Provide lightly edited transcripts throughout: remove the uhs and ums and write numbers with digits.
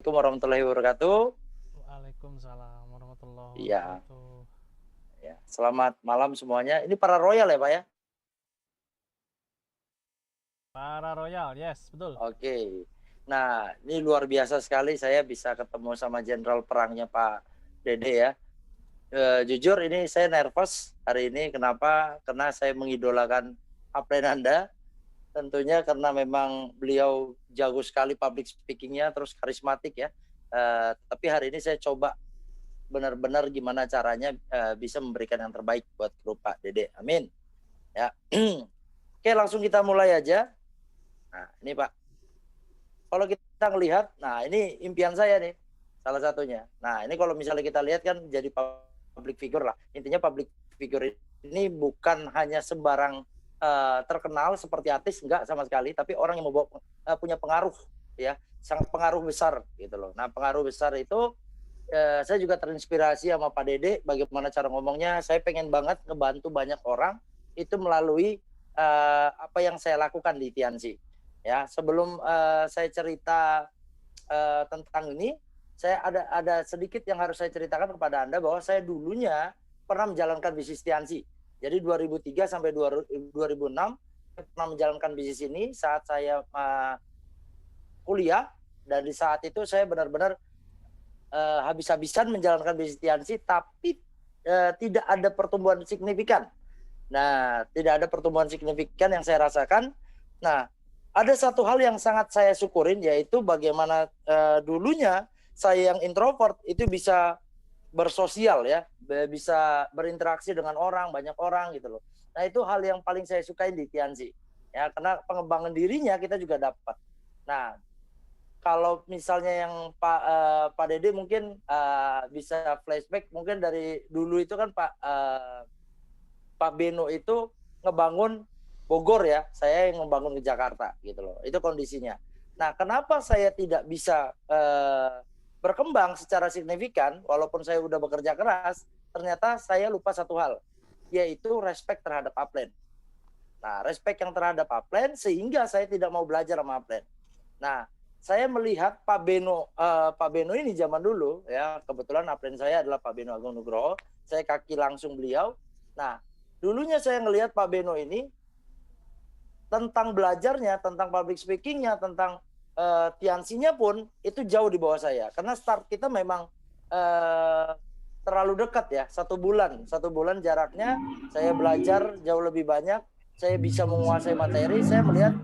Assalamualaikum warahmatullahi wabarakatuh. Waalaikumsalam warahmatullahi Iya, wabarakatuh. ya. Selamat malam semuanya. Ini para royal ya, Pak ya? Para Royal, yes, betul. Oke. Nah, ini luar biasa sekali saya bisa ketemu sama jenderal perangnya Pak Dede ya. Jujur ini saya nervous hari ini. Kenapa? Karena saya mengidolakan upline Anda. Tentunya karena memang beliau jago sekali public speaking-nya, terus karismatik ya. Tapi hari ini saya coba benar-benar gimana caranya bisa memberikan yang terbaik buat grup Pak Dede. Amin. Ya. Oke, langsung kita mulai aja. Nah, ini Pak. Kalau kita ngelihat, nah ini impian saya nih, salah satunya. Nah, ini kalau misalnya kita lihat kan jadi public figure lah. Intinya public figure ini bukan hanya sembarang terkenal seperti artis, enggak sama sekali, tapi orang yang membawa punya pengaruh ya, sangat pengaruh besar gitu loh. Nah, pengaruh besar itu saya juga terinspirasi sama Pak Dede bagaimana cara ngomongnya. Saya pengen banget ngebantu banyak orang itu melalui apa yang saya lakukan di Tiansi. Ya, sebelum saya cerita tentang ini, saya ada sedikit yang harus saya ceritakan kepada Anda bahwa saya dulunya pernah menjalankan bisnis Tiansi. Jadi 2003 sampai 2006 saya pernah menjalankan bisnis ini saat saya kuliah, dan di saat itu saya benar-benar habis-habisan menjalankan bisnis Tiansi, tapi tidak ada pertumbuhan signifikan. Nah, tidak ada pertumbuhan signifikan yang saya rasakan. Nah, ada satu hal yang sangat saya syukurin, yaitu bagaimana dulunya saya yang introvert itu bisa bersosial ya, bisa berinteraksi dengan orang, banyak orang gitu loh. Nah, itu hal yang paling saya sukai di Tiansi. Ya, karena pengembangan dirinya kita juga dapat. Nah, kalau misalnya yang Pak Dede mungkin bisa flashback mungkin dari dulu itu kan Pak Beno itu ngebangun Bogor ya, saya yang ngebangun ke Jakarta gitu loh. Itu kondisinya. Nah, kenapa saya tidak bisa berkembang secara signifikan walaupun saya udah bekerja keras, ternyata saya lupa satu hal, yaitu respect terhadap upline. Nah, respect yang terhadap upline sehingga saya tidak mau belajar sama upline. Nah, saya melihat Pak Beno ini zaman dulu ya, kebetulan upline saya adalah Pak Beno Agung Nugroho, saya kaki langsung beliau. Nah, dulunya saya ngelihat Pak Beno ini tentang belajarnya, tentang public speakingnya, tentang Tiansinya pun itu jauh di bawah saya. Karena start kita memang terlalu dekat ya, satu bulan jaraknya. Saya belajar jauh lebih banyak, saya bisa menguasai materi. Saya melihat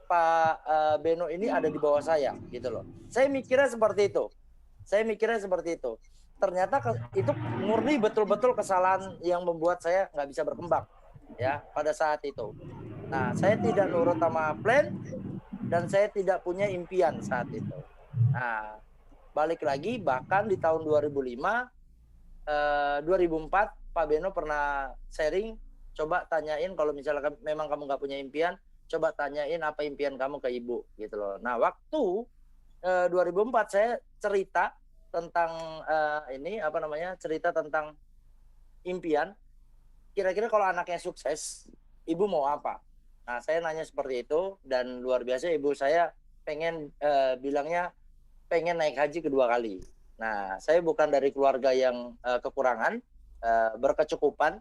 Pak Beno ini ada di bawah saya gitu loh. Saya mikirnya seperti itu. Ternyata itu murni betul-betul kesalahan yang membuat saya nggak bisa berkembang ya pada saat itu. Nah, saya tidak nurut sama plan dan saya tidak punya impian saat itu. Nah, balik lagi bahkan di tahun 2005, 2004 Pak Beno pernah sharing, coba tanyain kalau misalnya memang kamu nggak punya impian, coba tanyain apa impian kamu ke ibu gitu loh. Nah, waktu 2004 saya cerita tentang ini apa namanya, cerita tentang impian, kira-kira kalau anaknya sukses, ibu mau apa? Nah, saya nanya seperti itu dan luar biasa ibu saya pengen bilangnya pengen naik haji kedua kali. Nah, saya bukan dari keluarga yang kekurangan, berkecukupan,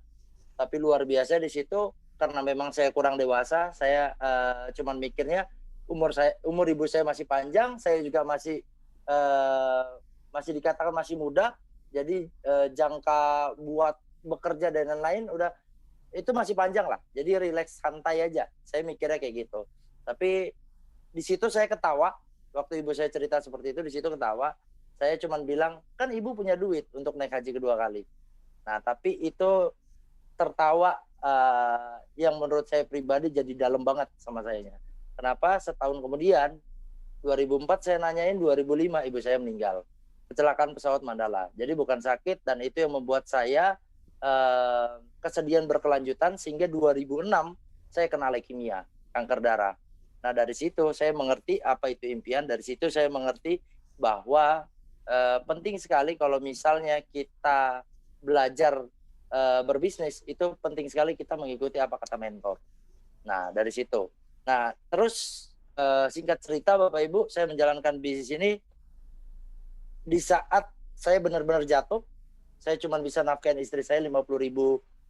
tapi luar biasa di situ karena memang saya kurang dewasa, saya cuman mikirnya umur ibu saya masih panjang, saya juga masih dikatakan masih muda, jadi jangka buat bekerja dan lain-lain udah itu masih panjang lah. Jadi rileks santai aja. Saya mikirnya kayak gitu. Tapi di situ saya ketawa waktu ibu saya cerita seperti itu, di situ ketawa. Saya cuma bilang, kan ibu punya duit untuk naik haji kedua kali. Nah, tapi itu tertawa yang menurut saya pribadi jadi dalam banget sama sayanya. Kenapa? Setahun kemudian 2004 saya nanyain 2005 ibu saya meninggal. Kecelakaan pesawat Mandala. Jadi bukan sakit dan itu yang membuat saya kesedihan berkelanjutan sehingga 2006 saya kena leukemia, kanker darah. Nah, dari situ saya mengerti apa itu impian, dari situ saya mengerti bahwa penting sekali kalau misalnya kita belajar berbisnis, itu penting sekali kita mengikuti apa kata mentor. Nah, dari situ. Nah, terus singkat cerita Bapak Ibu, saya menjalankan bisnis ini di saat saya benar-benar jatuh, saya cuma bisa nafkahin istri saya 50.000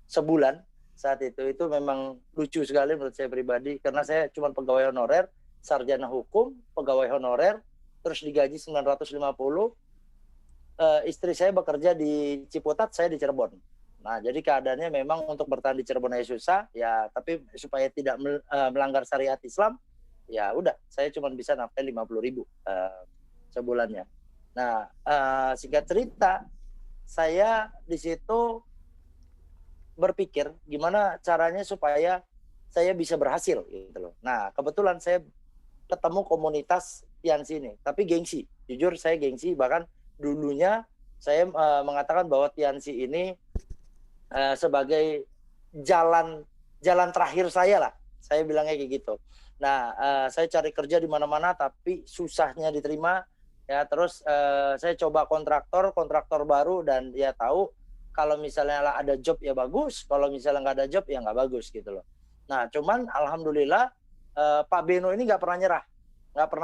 sebulan saat itu memang lucu sekali menurut saya pribadi karena saya cuma pegawai honorer, sarjana hukum, pegawai honorer, terus digaji 950, istri saya bekerja di Ciputat, saya di Cirebon. Nah, jadi keadaannya memang untuk bertahan di Cirebon aja susah, ya tapi supaya tidak melanggar syariat Islam, ya udah saya cuma bisa nafkahin 50.000 sebulannya. Nah, singkat cerita, saya di situ berpikir gimana caranya supaya saya bisa berhasil gitu loh. Nah, kebetulan saya ketemu komunitas Tiansi ini, tapi gengsi. Jujur saya gengsi, bahkan dulunya saya mengatakan bahwa Tiansi ini sebagai jalan terakhir saya lah. Saya bilangnya kayak gitu. Nah, saya cari kerja di mana-mana tapi susahnya diterima ya. Terus saya coba kontraktor baru dan ya tahu kalau misalnya ada job ya bagus, kalau misalnya nggak ada job ya nggak bagus gitu loh. Nah, cuman alhamdulillah Pak Beno ini nggak pernah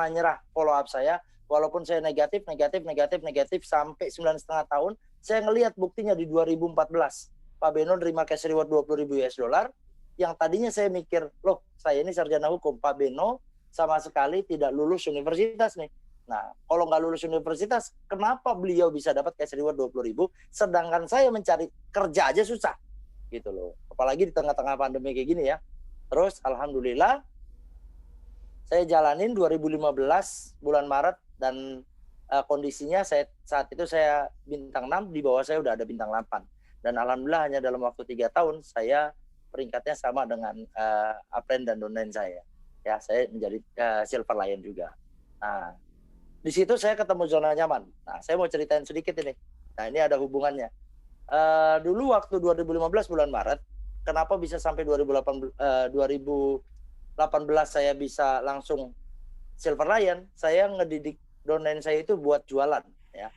nyerah follow up saya. Walaupun saya negatif sampai 9,5 tahun, saya ngelihat buktinya di 2014. Pak Beno nerima cash reward 20.000 US dollar. Yang tadinya saya mikir, loh saya ini sarjana hukum, Pak Beno sama sekali tidak lulus universitas nih. Nah, kalau nggak lulus universitas, kenapa beliau bisa dapat cash reward 20.000, sedangkan saya mencari kerja aja susah, gitu loh. Apalagi di tengah-tengah pandemi kayak gini ya. Terus, alhamdulillah, saya jalanin 2015 bulan Maret dan kondisinya saat itu saya bintang 6, di bawah saya udah ada bintang 8. Dan alhamdulillah hanya dalam waktu 3 tahun saya peringkatnya sama dengan upline dan downline saya. Ya, saya menjadi Silver Lion juga. Nah, di situ saya ketemu zona nyaman. Nah, saya mau ceritain sedikit ini. Nah, ini ada hubungannya. Dulu waktu 2015 bulan Maret, kenapa bisa sampai 2018 saya bisa langsung Silver Lion? Saya ngedidik downline saya itu buat jualan, ya.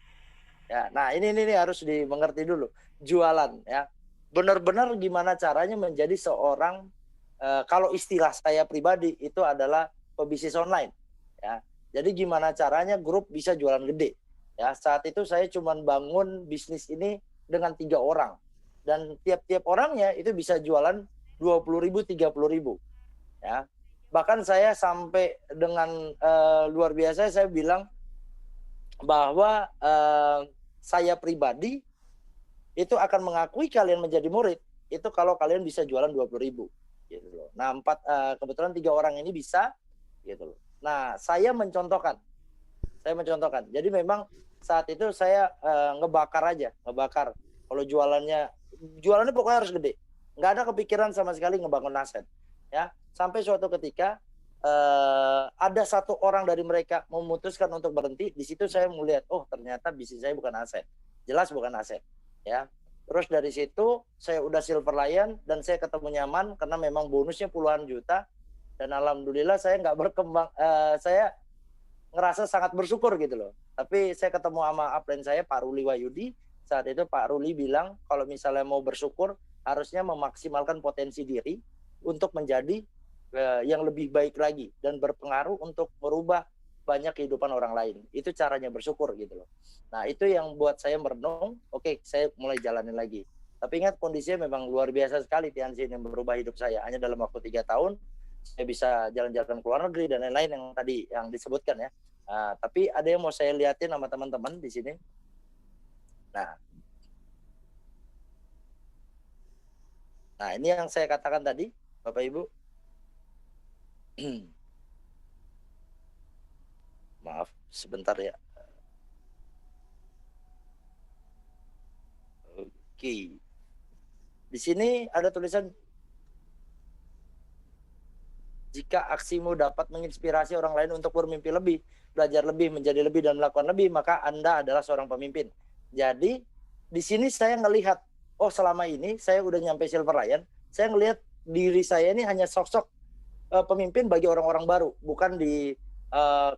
Ya, nah ini harus dimengerti dulu. Jualan, ya. Benar-benar gimana caranya menjadi seorang kalau istilah saya pribadi itu adalah pebisnis online, ya. Jadi gimana caranya grup bisa jualan gede. Ya, saat itu saya cuma bangun bisnis ini dengan 3 orang. Dan tiap-tiap orangnya itu bisa jualan 20.000, 30.000. Ya. Bahkan saya sampai dengan luar biasa saya bilang bahwa saya pribadi itu akan mengakui kalian menjadi murid itu kalau kalian bisa jualan 20.000 gitu loh. Nah, kebetulan 3 orang ini bisa gitu loh. Nah, saya mencontohkan. Jadi memang saat itu saya ngebakar. Kalau jualannya pokoknya harus gede. Nggak ada kepikiran sama sekali ngebangun aset. Ya, sampai suatu ketika ada satu orang dari mereka memutuskan untuk berhenti. Di situ saya melihat, oh ternyata bisnis saya bukan aset. Jelas bukan aset. Ya. Terus dari situ saya udah Silver Lion dan saya ketemu nyaman karena memang bonusnya puluhan juta. Dan alhamdulillah saya nggak berkembang. Saya ngerasa sangat bersyukur gitu loh. Tapi saya ketemu sama upline saya, Pak Ruli Wahyudi. Saat itu Pak Ruli bilang kalau misalnya mau bersyukur harusnya memaksimalkan potensi diri untuk menjadi yang lebih baik lagi dan berpengaruh untuk merubah banyak kehidupan orang lain. Itu caranya bersyukur gitu loh. Nah, itu yang buat saya merenung, oke, saya mulai jalanin lagi. Tapi ingat kondisinya memang luar biasa sekali Tiansi yang merubah hidup saya. Hanya dalam waktu 3 tahun saya bisa jalan-jalan ke luar negeri dan lain-lain yang tadi yang disebutkan ya. Tapi ada yang mau saya liatin sama teman-teman di sini. Nah, ini yang saya katakan tadi, Bapak Ibu. Maaf, sebentar ya. Oke. Di sini ada tulisan, jika aksimu dapat menginspirasi orang lain untuk bermimpi lebih, belajar lebih, menjadi lebih, dan melakukan lebih, maka Anda adalah seorang pemimpin. Jadi, di sini saya ngelihat, oh selama ini saya udah nyampe Silver Lion, saya ngelihat diri saya ini hanya sosok pemimpin bagi orang-orang baru, bukan di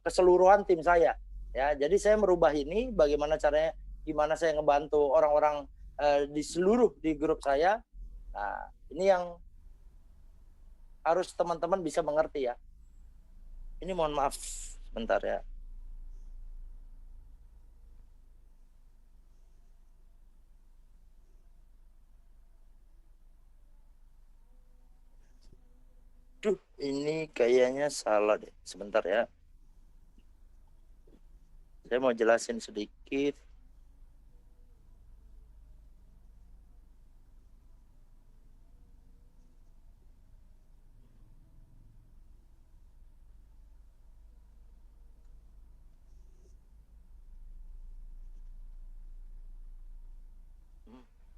keseluruhan tim saya. Ya, jadi saya merubah ini, bagaimana caranya, gimana saya ngebantu orang-orang di grup saya. Nah, ini yang harus teman-teman bisa mengerti ya. Ini mohon maaf sebentar ya. Aduh, ini kayaknya salah deh. Sebentar ya. Saya mau jelasin sedikit.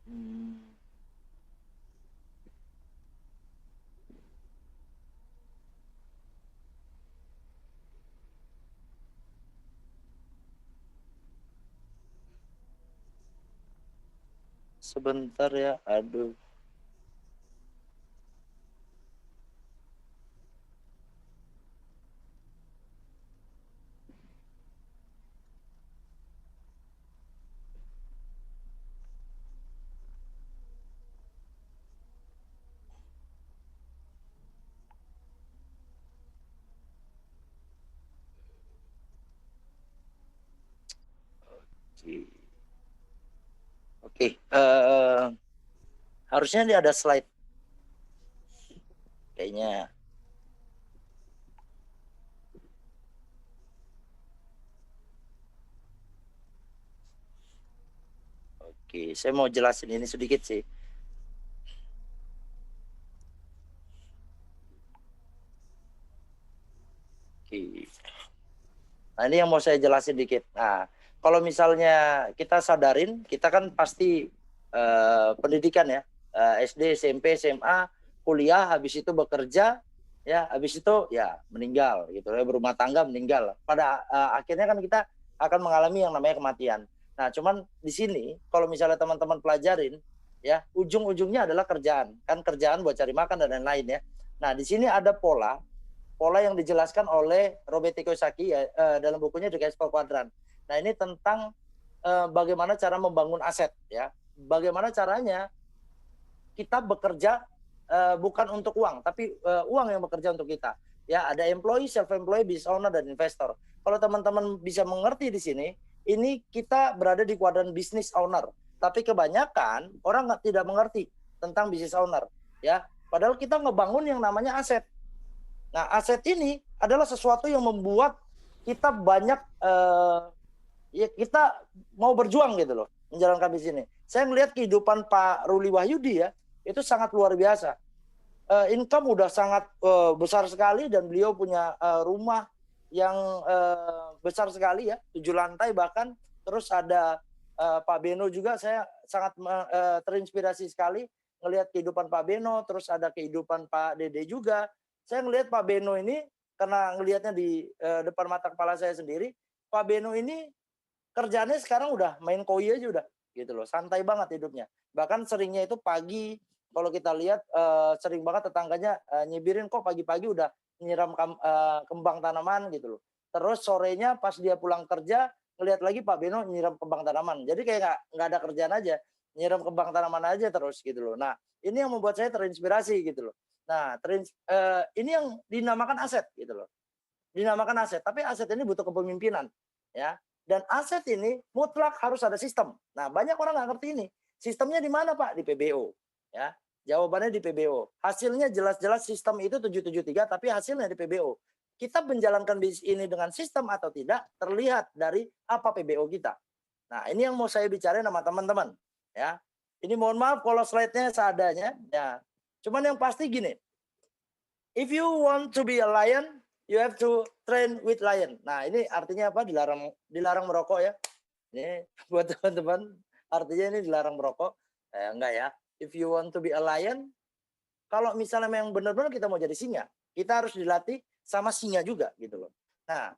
Hmm. Sebentar ya. Aduh. Oke. Oke. Harusnya ini ada slide. Kayaknya. Oke, saya mau jelasin ini sedikit sih. Oke. Nah, ini yang mau saya jelasin dikit. Nah, kalau misalnya kita sadarin, kita kan pasti pendidikan ya, SD, SMP, SMA, kuliah, habis itu bekerja, ya, habis itu ya meninggal gitu ya, berumah tangga meninggal. Pada akhirnya kan kita akan mengalami yang namanya kematian. Nah, cuman di sini kalau misalnya teman-teman pelajarin, ya, ujung-ujungnya adalah kerjaan. Kan kerjaan buat cari makan dan lain-lain ya. Nah, di sini ada pola yang dijelaskan oleh Robert Kiyosaki ya, dalam bukunya The Gospel Quadrant. Nah, ini tentang bagaimana cara membangun aset ya. Bagaimana caranya kita bekerja bukan untuk uang, tapi uang yang bekerja untuk kita. Ya, ada employee, self-employed, business owner, dan investor. Kalau teman-teman bisa mengerti di sini, ini kita berada di kuadran business owner. Tapi kebanyakan orang tidak mengerti tentang business owner. Ya, padahal kita ngebangun yang namanya aset. Nah, aset ini adalah sesuatu yang membuat kita banyak ya kita mau berjuang gitu loh menjalankan bisnis ini. Saya melihat kehidupan Pak Ruli Wahyudi ya, itu sangat luar biasa. Income udah sangat besar sekali dan beliau punya rumah yang besar sekali ya, 7 lantai bahkan. Terus ada Pak Beno juga, saya sangat terinspirasi sekali ngelihat kehidupan Pak Beno, terus ada kehidupan Pak Dede juga. Saya ngelihat Pak Beno ini karena ngelihatnya di depan mata kepala saya sendiri, Pak Beno ini kerjaannya sekarang udah main koi aja udah gitu loh, santai banget hidupnya. Bahkan seringnya itu pagi kalau kita lihat sering banget tetangganya nyibirin kok pagi-pagi udah nyiram kembang tanaman gitu loh. Terus sorenya pas dia pulang kerja ngelihat lagi Pak Beno nyiram kembang tanaman. Jadi kayak nggak ada kerjaan aja, nyiram kembang tanaman aja terus gitu loh. Nah, ini yang membuat saya terinspirasi gitu loh. Nah, ini yang dinamakan aset gitu loh. Dinamakan aset, tapi aset ini butuh kepemimpinan ya. Dan aset ini mutlak harus ada sistem. Nah, banyak orang nggak ngerti ini. Sistemnya di mana, Pak? Di PBO. Ya, jawabannya di PBO. Hasilnya jelas-jelas sistem itu 773, tapi hasilnya di PBO. Kita menjalankan bisnis ini dengan sistem atau tidak terlihat dari apa PBO kita. Nah, ini yang mau saya bicarain sama teman-teman. Ya, ini mohon maaf kalau slide-nya seadanya. Ya, cuman yang pasti gini. If you want to be a lion, you have to train with lion. Nah, ini artinya apa? Dilarang merokok ya. Ini buat teman-teman, artinya ini dilarang merokok. Enggak ya. If you want to be a lion, kalau misalnya memang benar-benar kita mau jadi singa, kita harus dilatih sama singa juga gitu loh. Nah,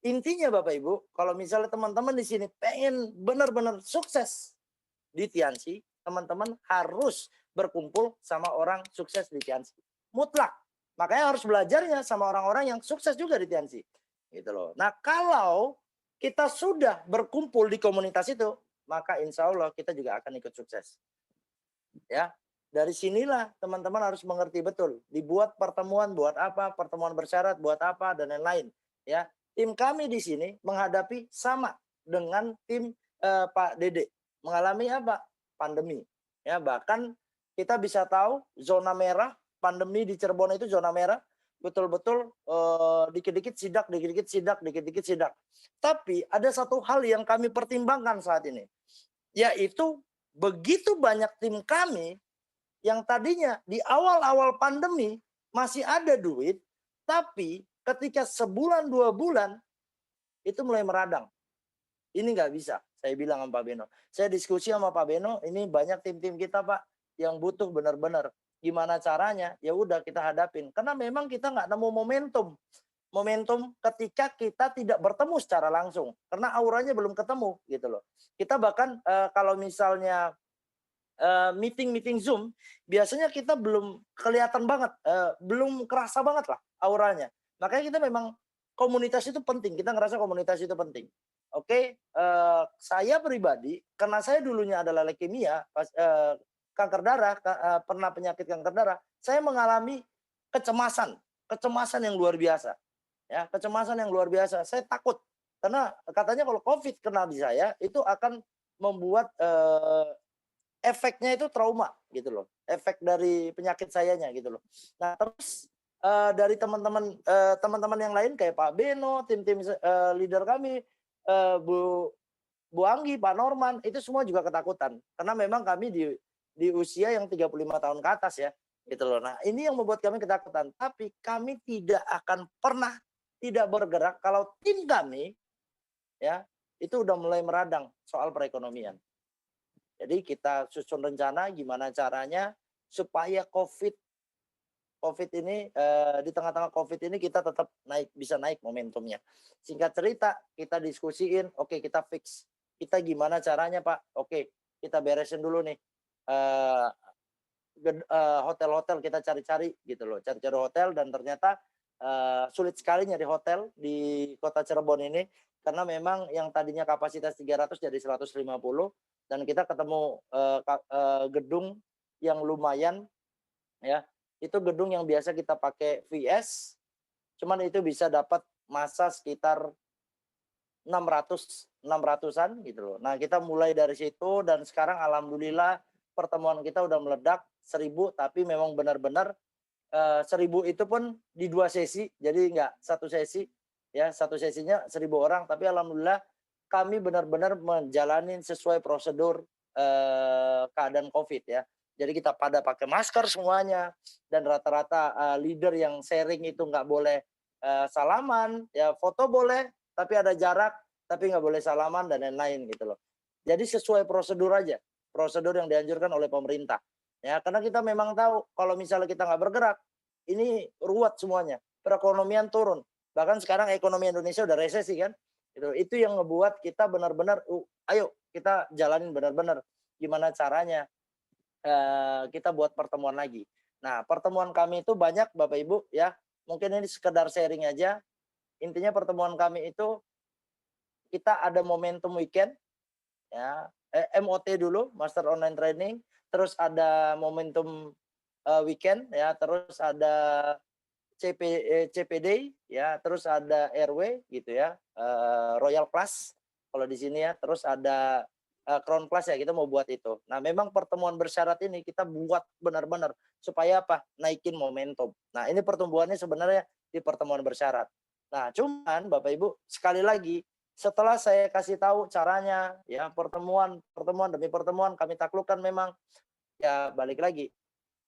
intinya Bapak Ibu, kalau misalnya teman-teman di sini pengen benar-benar sukses di Tiansi, teman-teman harus berkumpul sama orang sukses di Tiansi. Mutlak. Makanya harus belajarnya sama orang-orang yang sukses juga di Tiansi. Gitu loh. Nah, kalau kita sudah berkumpul di komunitas itu, maka insya Allah kita juga akan ikut sukses. Ya, dari sinilah teman-teman harus mengerti betul. Dibuat pertemuan buat apa, pertemuan bersyarat buat apa, dan lain-lain. Ya, tim kami di sini menghadapi sama dengan tim Pak Dede. Mengalami apa? Pandemi. Ya, bahkan kita bisa tahu zona merah pandemi di Cirebon itu zona merah, betul-betul dikit-dikit sidak, dikit-dikit sidak, dikit-dikit sidak. Tapi ada satu hal yang kami pertimbangkan saat ini, yaitu begitu banyak tim kami yang tadinya di awal-awal pandemi masih ada duit, tapi ketika sebulan 2 bulan itu mulai meradang. Ini nggak bisa, saya bilang sama Pak Beno. Saya diskusi sama Pak Beno, ini banyak tim-tim kita Pak yang butuh benar-benar. Gimana caranya? Ya udah kita hadapin. Karena memang kita nggak nemu momentum. Momentum ketika kita tidak bertemu secara langsung. Karena auranya belum ketemu gitu loh. Kita bahkan kalau misalnya meeting Zoom, biasanya kita belum kelihatan banget, belum kerasa banget lah auranya. Makanya kita memang komunitas itu penting, kita ngerasa komunitas itu penting. Oke, saya pribadi, karena saya dulunya adalah leukemia, kanker darah, pernah penyakit kanker darah, saya mengalami kecemasan, kecemasan yang luar biasa. Ya, kecemasan yang luar biasa. Saya takut, karena katanya kalau COVID kena di saya, itu akan membuat efeknya itu trauma gitu loh. Efek dari penyakit sayanya gitu loh. Nah, terus dari teman-teman yang lain kayak Pak Beno, tim-tim leader kami, Bu Anggi, Pak Norman, itu semua juga ketakutan. Karena memang kami di usia yang 35 tahun ke atas ya. Gitu loh. Nah, ini yang membuat kami ketakutan. Tapi kami tidak akan pernah tidak bergerak kalau tim kami ya itu udah mulai meradang soal perekonomian. Jadi kita susun rencana gimana caranya supaya COVID ini di tengah-tengah COVID ini kita tetap bisa naik momentumnya. Singkat cerita kita diskusiin, oke kita fix. Kita gimana caranya Pak? Oke kita beresin dulu nih hotel-hotel kita cari-cari gitu loh. Cari-cari hotel dan ternyata sulit sekali nyari hotel di kota Cirebon ini. Karena memang yang tadinya kapasitas 300 jadi 150 dan kita ketemu gedung yang lumayan ya. Itu gedung yang biasa kita pakai VS cuman itu bisa dapat masa sekitar 600-an gitu loh. Nah, kita mulai dari situ dan sekarang alhamdulillah pertemuan kita udah meledak 1000 tapi memang benar-benar 1000 itu pun di 2 sesi. Jadi enggak satu sesi ya, satu sesinya 1000 orang tapi alhamdulillah kami benar-benar menjalani sesuai prosedur keadaan COVID ya. Jadi kita pada pakai masker semuanya dan rata-rata leader yang sharing itu nggak boleh salaman, ya foto boleh tapi ada jarak, tapi nggak boleh salaman dan lain-lain gitu loh. Jadi sesuai prosedur aja, prosedur yang dianjurkan oleh pemerintah. Ya karena kita memang tahu kalau misalnya kita nggak bergerak, ini ruwet semuanya, perekonomian turun. Bahkan sekarang ekonomi Indonesia udah resesi kan. Itu yang ngebuat kita benar-benar ayo kita jalanin benar-benar gimana caranya kita buat pertemuan lagi. Nah, pertemuan kami itu banyak Bapak Ibu ya. Mungkin ini sekedar sharing aja. Intinya pertemuan kami itu kita ada momentum weekend ya, MOT dulu, Master Online Training, terus ada momentum weekend ya, terus ada CPD ya, terus ada RW gitu ya, Royal Class kalau di sini ya, terus ada Crown Class ya, kita mau buat itu. Nah, memang pertemuan bersyarat ini kita buat benar-benar supaya apa? Naikin momentum. Nah, ini pertumbuhannya sebenarnya di pertemuan bersyarat. Nah, cuman Bapak Ibu sekali lagi setelah saya kasih tahu caranya ya, pertemuan demi pertemuan kami taklukkan memang ya balik lagi.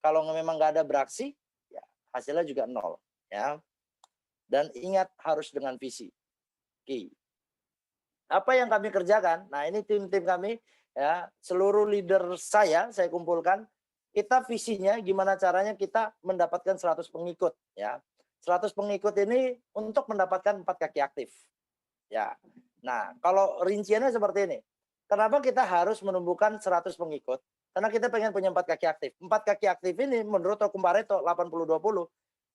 Kalau memang nggak ada beraksi ya hasilnya juga nol ya. Dan ingat harus dengan visi. Oke. Apa yang kami kerjakan? Nah, ini tim-tim kami ya, seluruh leader saya kumpulkan. Kita visinya gimana caranya kita mendapatkan 100 pengikut ya. 100 pengikut ini untuk mendapatkan 4 kaki aktif. Ya. Nah, kalau rinciannya seperti ini. Kenapa kita harus menumbuhkan 100 pengikut? Karena kita pengen punya 4 kaki aktif. 4 kaki aktif ini menurut Tokum Pareto 80-20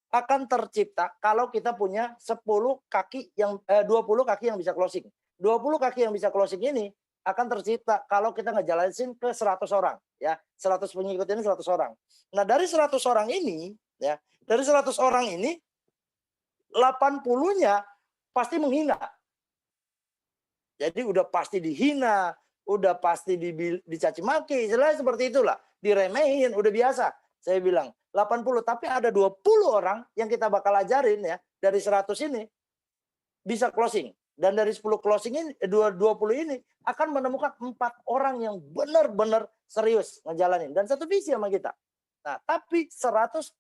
akan tercipta kalau kita punya 10 kaki yang 20 kaki yang bisa closing. 20 kaki yang bisa closing ini akan tercipta kalau kita ngejalanin ke 100 orang ya. 100 pengikut ini 100 orang. Nah, dari 100 orang ini ya, dari 100 orang ini 80-nya pasti menghina. Jadi udah pasti dihina, udah pasti dicaci maki, istilahnya seperti itulah, diremehin, udah biasa. Saya bilang, 80, tapi ada 20 orang yang kita bakal ajarin ya, dari 100 ini bisa closing. Dan dari 10 closing ini, 20 ini akan menemukan 4 orang yang benar-benar serius ngejalanin dan satu visi sama kita. Nah, tapi 100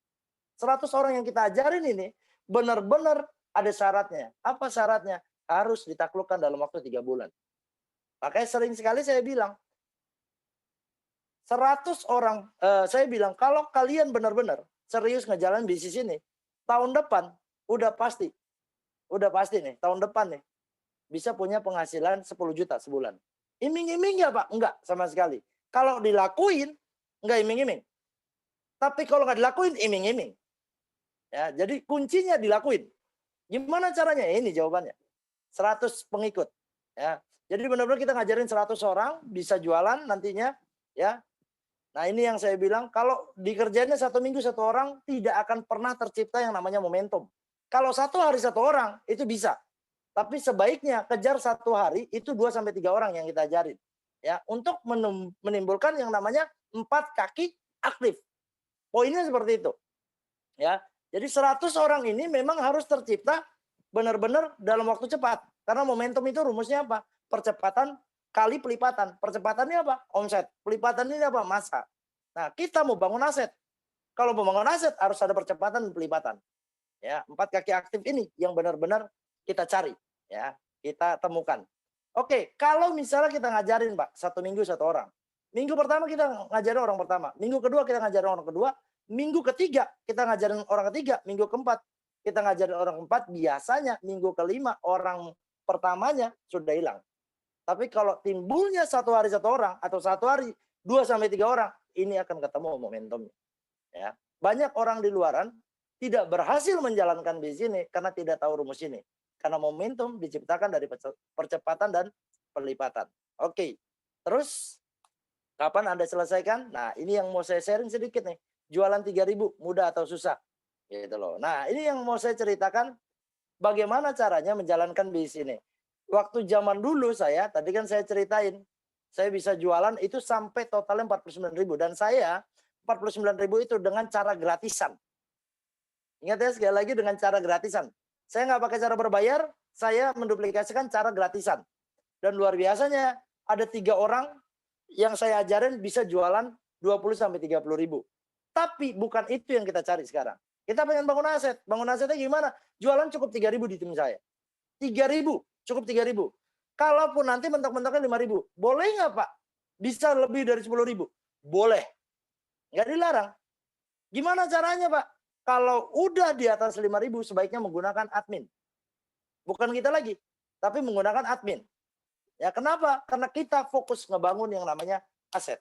orang yang kita ajarin ini benar-benar ada syaratnya. Apa syaratnya? Harus ditaklukkan dalam waktu 3 bulan. Makanya sering sekali saya bilang, 100 orang, saya bilang kalau kalian benar-benar serius ngejalanin bisnis ini, tahun depan udah pasti nih, tahun depan nih bisa punya penghasilan 10 juta sebulan. Iming-iming nggak Pak? Enggak sama sekali. Kalau dilakuin, enggak iming-iming. Tapi kalau nggak dilakuin, iming-iming. Ya, jadi kuncinya dilakuin. Gimana caranya? Ini jawabannya. 100 pengikut. Ya. Jadi benar-benar kita ngajarin 100 orang bisa jualan nantinya. Ya. Nah ini yang saya bilang, kalau dikerjainnya 1 minggu 1 orang, tidak akan pernah tercipta yang namanya momentum. Kalau 1 hari 1 orang, itu bisa. Tapi sebaiknya kejar 1 hari itu 2-3 orang yang kita ajarin. Ya, untuk menimbulkan yang namanya 4 kaki aktif. Poinnya seperti itu. Ya. Jadi 100 orang ini memang harus tercipta benar-benar dalam waktu cepat. Karena momentum itu rumusnya apa? Percepatan kali pelipatan. Percepatannya apa? Omset. Pelipatan ini apa? Masa. Nah, kita mau bangun aset. Kalau mau bangun aset harus ada percepatan dan pelipatan. Ya, 4 kaki aktif ini yang benar-benar kita cari. Ya, kita temukan. Oke, kalau misalnya kita ngajarin Pak, 1 minggu 1 orang. Minggu pertama kita ngajarin orang pertama. Minggu kedua kita ngajarin orang kedua. Minggu ketiga kita ngajarin orang ketiga. Minggu keempat kita ngajarin orang keempat. Biasanya minggu kelima orang pertamanya sudah hilang. Tapi kalau timbulnya 1 hari 1 orang atau 1 hari 2-3 orang, ini akan ketemu momentumnya. Ya. Banyak orang di luaran tidak berhasil menjalankan bisnis ini karena tidak tahu rumus ini. Karena momentum diciptakan dari percepatan dan pelipatan. Oke. Terus kapan Anda selesaikan? Nah, ini yang mau saya sharing sedikit nih. Jualan 3.000 mudah atau susah? Gitu loh. Nah, ini yang mau saya ceritakan bagaimana caranya menjalankan bisnis ini. Waktu zaman dulu saya, tadi kan saya ceritain, saya bisa jualan itu sampai totalnya 49.000 dan saya 49.000 itu dengan cara gratisan. Ingat ya, sekali lagi dengan cara gratisan. Saya nggak pakai cara berbayar, saya menduplikasikan cara gratisan. Dan luar biasanya ada 3 orang yang saya ajarin bisa jualan 20-30 ribu. Tapi bukan itu yang kita cari sekarang. Kita pengen bangun aset. Bangun asetnya gimana? Jualan cukup 3.000 di tim saya. 3.000, cukup 3.000. Kalaupun nanti mentok-mentoknya 5.000, boleh nggak Pak? Bisa lebih dari 10.000? Boleh. Nggak dilarang. Gimana caranya Pak? Kalau udah di atas 5.000 sebaiknya menggunakan admin. Bukan kita lagi, tapi menggunakan admin. Ya, kenapa? Karena kita fokus ngebangun yang namanya aset.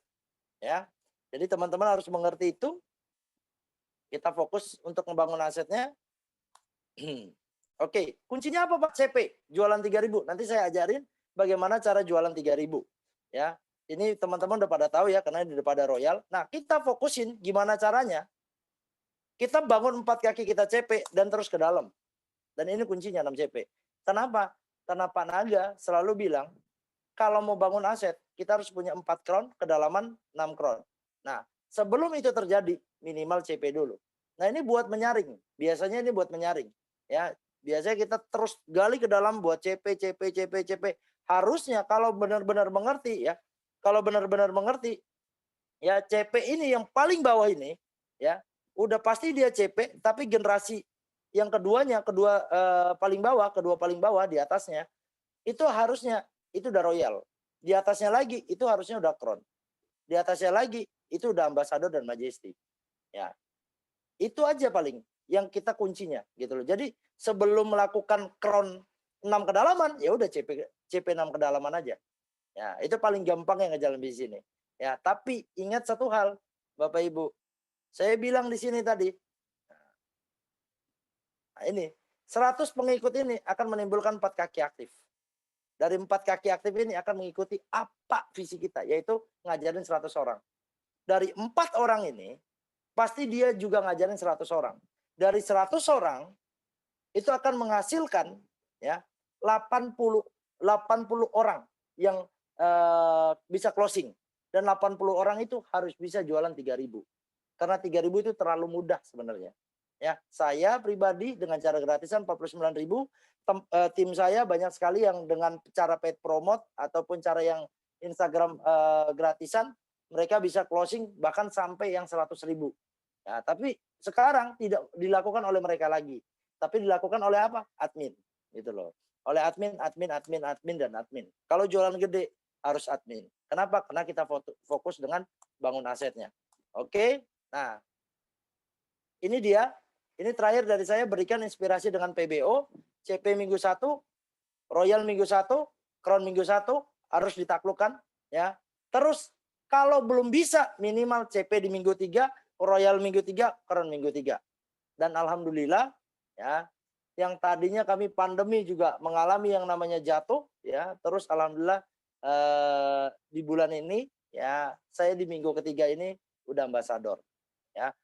Ya. Jadi teman-teman harus mengerti itu. Kita fokus untuk ngebangun asetnya. Oke, kuncinya apa Pak? CP, jualan 3.000. Nanti saya ajarin bagaimana cara jualan 3.000. Ya. Ini teman-teman udah pada tahu ya karena udah pada Royal. Nah, kita fokusin gimana caranya. Kita bangun 4 kaki kita CP dan terus ke dalam. Dan ini kuncinya 6 CP. Kenapa? Karena Pak Naga selalu bilang, kalau mau bangun aset, kita harus punya 4 kron, kedalaman 6 kron. Nah, sebelum itu terjadi, minimal CP dulu. Nah, ini buat menyaring. Biasanya ini buat menyaring. Ya, biasanya kita terus gali ke dalam buat CP. Harusnya kalau benar-benar mengerti ya, kalau benar-benar mengerti, ya CP ini yang paling bawah ini, ya, udah pasti dia CP, tapi generasi yang keduanya, kedua paling bawah di atasnya, itu harusnya itu udah Royal. Di atasnya lagi itu harusnya udah Crown. Di atasnya lagi itu udah Ambassador dan Majestic. Ya. Itu aja paling yang kita kuncinya gitu loh. Jadi sebelum melakukan Crown 6 kedalaman, ya udah CP 6 kedalaman aja. Ya, itu paling gampang yang ngejalan di sini. Ya, tapi ingat satu hal, Bapak Ibu. Saya bilang di sini tadi, nah ini 100 pengikut ini akan menimbulkan 4 kaki aktif. Dari 4 kaki aktif ini akan mengikuti apa visi kita, yaitu ngajarin 100 orang. Dari 4 orang ini, pasti dia juga ngajarin 100 orang. Dari 100 orang, itu akan menghasilkan ya 80 orang yang bisa closing. Dan 80 orang itu harus bisa jualan 3.000. Karena 3.000 itu terlalu mudah sebenarnya. Ya, saya pribadi dengan cara gratisan 49.000, tim saya banyak sekali yang dengan cara paid promote ataupun cara yang Instagram gratisan, mereka bisa closing bahkan sampai yang 100.000. Ya, tapi sekarang tidak dilakukan oleh mereka lagi, tapi dilakukan oleh apa? Admin, gitu loh. Oleh admin, dan admin. Kalau jualan gede harus admin. Kenapa? Karena kita fokus dengan bangun asetnya. Oke, nah ini dia. Ini terakhir dari saya, berikan inspirasi dengan PBO, CP minggu 1, Royal minggu 1, Crown minggu 1 harus ditaklukkan ya. Terus kalau belum bisa minimal CP di minggu 3, Royal minggu 3, Crown minggu 3. Dan alhamdulillah ya, yang tadinya kami pandemi juga mengalami yang namanya jatuh ya, terus alhamdulillah di bulan ini ya, saya di minggu ketiga ini udah ambasador ya.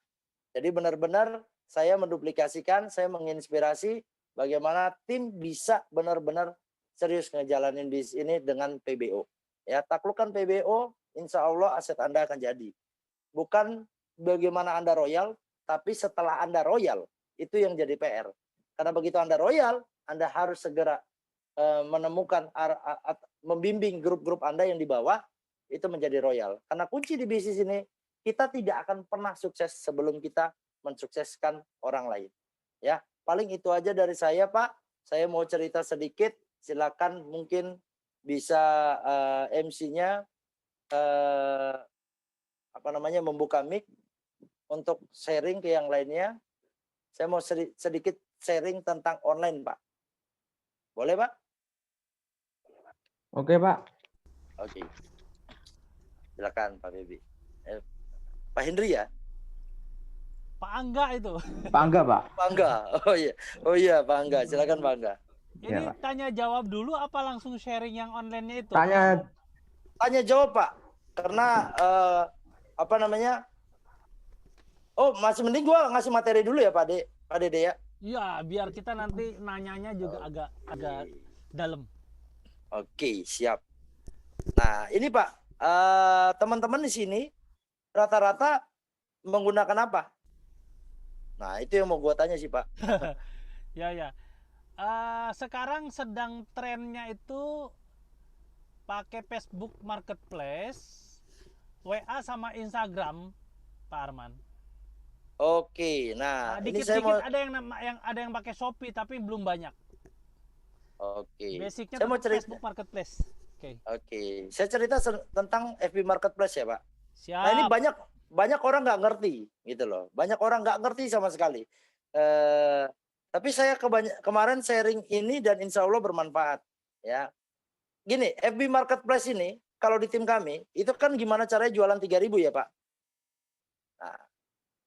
Jadi benar-benar saya menduplikasikan, saya menginspirasi bagaimana tim bisa benar-benar serius ngejalanin bisnis ini dengan PBO. Ya, taklukkan PBO, insya Allah aset Anda akan jadi. Bukan bagaimana Anda royal, tapi setelah Anda royal, itu yang jadi PR. Karena begitu Anda royal, Anda harus segera menemukan, membimbing grup-grup Anda yang di bawah, itu menjadi royal. Karena kunci di bisnis ini, kita tidak akan pernah sukses sebelum kita mensukseskan orang lain. Ya, paling itu aja dari saya, Pak. Saya mau cerita sedikit, silakan mungkin bisa MC-nya membuka mic untuk sharing ke yang lainnya. Saya mau sedikit sharing tentang online, Pak. Boleh, Pak? Oke, Pak. Oke. Silakan, Pak Bebi. Pak Hendri ya? Pak Angga itu. Pak Angga, Pak. Pak Angga. Oh iya, Pak Angga. Silakan Pak Angga. Ini Ya, Pak. tanya jawab dulu apa langsung sharing yang online-nya itu? Tanya jawab, Pak. Karena oh, masih mending gua ngasih materi dulu ya, Pak Dede ya. Iya, biar kita nanti nanyanya juga agak dalam. Oke, siap. Nah, ini Pak, teman-teman di sini rata-rata menggunakan apa? Nah, itu yang mau gua tanya sih, Pak. Ya. Sekarang sedang trennya itu pakai Facebook Marketplace, WA sama Instagram, Pak Arman. Oke, nah ini saya Dikit-dikit mau ada yang pakai Shopee tapi belum banyak. Oke. Basicnya Saya mau cerita. Facebook Marketplace. Oke. Saya cerita tentang FB Marketplace ya, Pak. Siap. Nah, ini banyak orang nggak ngerti gitu loh. Banyak orang nggak ngerti sama sekali. Tapi saya kemarin sharing ini dan insya Allah bermanfaat ya. Gini, FB Marketplace ini kalau di tim kami itu kan gimana caranya jualan 3.000 ya, Pak. Nah,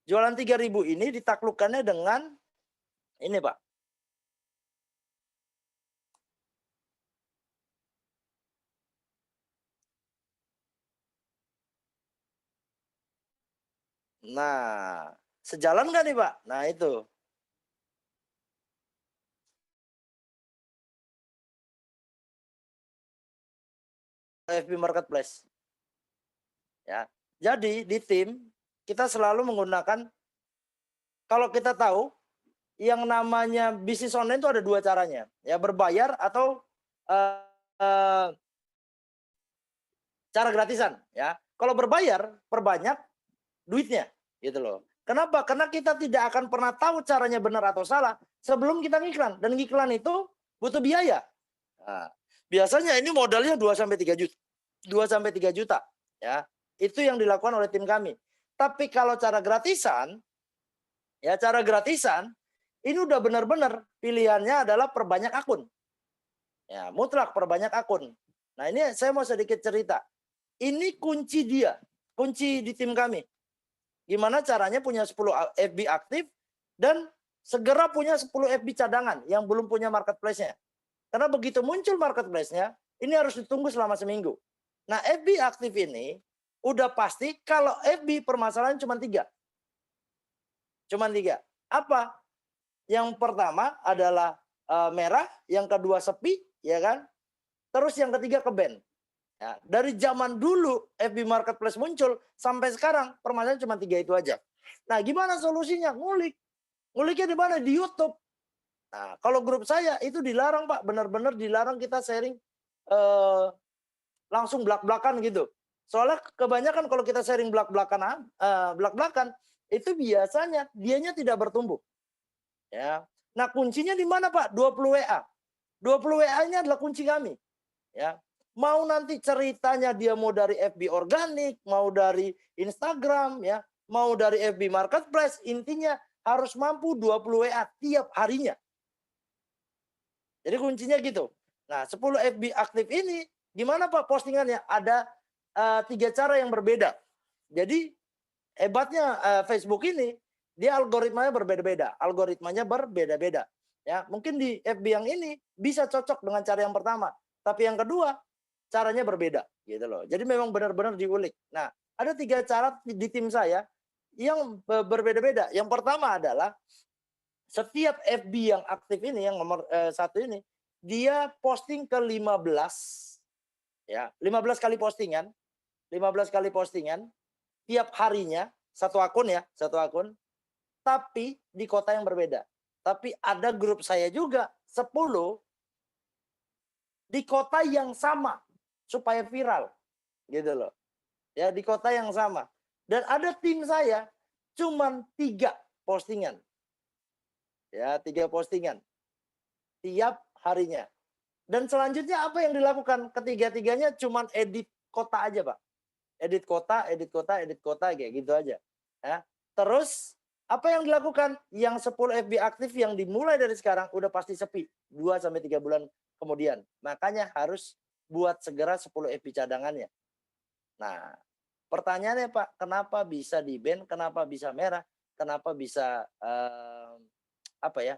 jualan 3.000 ini ditaklukkannya dengan ini, Pak. Nah, sejalan nggak nih, Pak? Nah, itu. FB Marketplace. Ya. Jadi di tim kita selalu menggunakan, kalau kita tahu yang namanya bisnis online itu ada dua caranya, ya, berbayar atau cara gratisan, ya. Kalau berbayar, perbanyak duitnya, gitu loh. Kenapa? Karena kita tidak akan pernah tahu caranya benar atau salah sebelum kita ngiklan, dan ngiklan itu butuh biaya. Nah, biasanya ini modalnya 2 sampai 3 juta. 2 sampai 3 juta, ya. Itu yang dilakukan oleh tim kami. Tapi kalau cara gratisan, ya, cara gratisan ini udah benar-benar pilihannya adalah perbanyak akun. Ya, mutlak perbanyak akun. Nah, ini saya mau sedikit cerita. Ini kunci di tim kami. Gimana caranya punya 10 FB aktif dan segera punya 10 FB cadangan yang belum punya marketplace-nya. Karena begitu muncul marketplace-nya, ini harus ditunggu selama seminggu. Nah, FB aktif ini udah pasti kalau FB permasalahan cuma 3. Cuma 3. Apa? Yang pertama adalah merah, yang kedua sepi, ya kan? Terus yang ketiga ke-ban. Ya, dari zaman dulu FB Marketplace muncul sampai sekarang permasalahan cuma 3 itu aja. Nah, gimana solusinya? Ngulik. Nguliknya di mana? Di YouTube. Nah, kalau grup saya itu dilarang, Pak. Benar-benar dilarang kita sharing langsung blak-blakan gitu. Soalnya kebanyakan kalau kita sharing blak-blakan itu biasanya dianya tidak bertumbuh. Ya. Nah, kuncinya di mana, Pak? 20 WA. 20 WA-nya adalah kunci kami. Ya. Mau nanti ceritanya dia mau dari FB organik, mau dari Instagram, ya, mau dari FB Marketplace, intinya harus mampu 20 WA tiap harinya. Jadi kuncinya gitu. Nah, 10 FB aktif ini gimana Pak postingannya? Ada 3 cara yang berbeda. Jadi hebatnya Facebook ini dia algoritmanya berbeda-beda. Algoritmanya berbeda-beda. Ya, mungkin di FB yang ini bisa cocok dengan cara yang pertama, tapi yang kedua caranya berbeda gitu loh. Jadi memang benar-benar diulik. Nah, ada 3 cara di tim saya yang berbeda-beda. Yang pertama adalah setiap FB yang aktif ini yang nomor 1 ini dia posting ke 15 ya, 15 kali postingan, 15 kali postingan tiap harinya, satu akun ya, satu akun, tapi di kota yang berbeda. Tapi ada grup saya juga 10 di kota yang sama supaya viral gitu loh. Ya, di kota yang sama. Dan ada tim saya cuman 3 postingan. Ya, 3 postingan tiap harinya. Dan selanjutnya apa yang dilakukan? Ketiga-tiganya cuman edit kota aja, Pak. Edit kota, edit kota, edit kota kayak gitu aja. Ya. Terus apa yang dilakukan? Yang 10 FB aktif yang dimulai dari sekarang udah pasti sepi 2 sampai 3 bulan kemudian. Makanya harus buat segera 10 FB cadangannya. Nah, pertanyaannya Pak, kenapa bisa di-ban? Kenapa bisa merah? Kenapa bisa apa ya?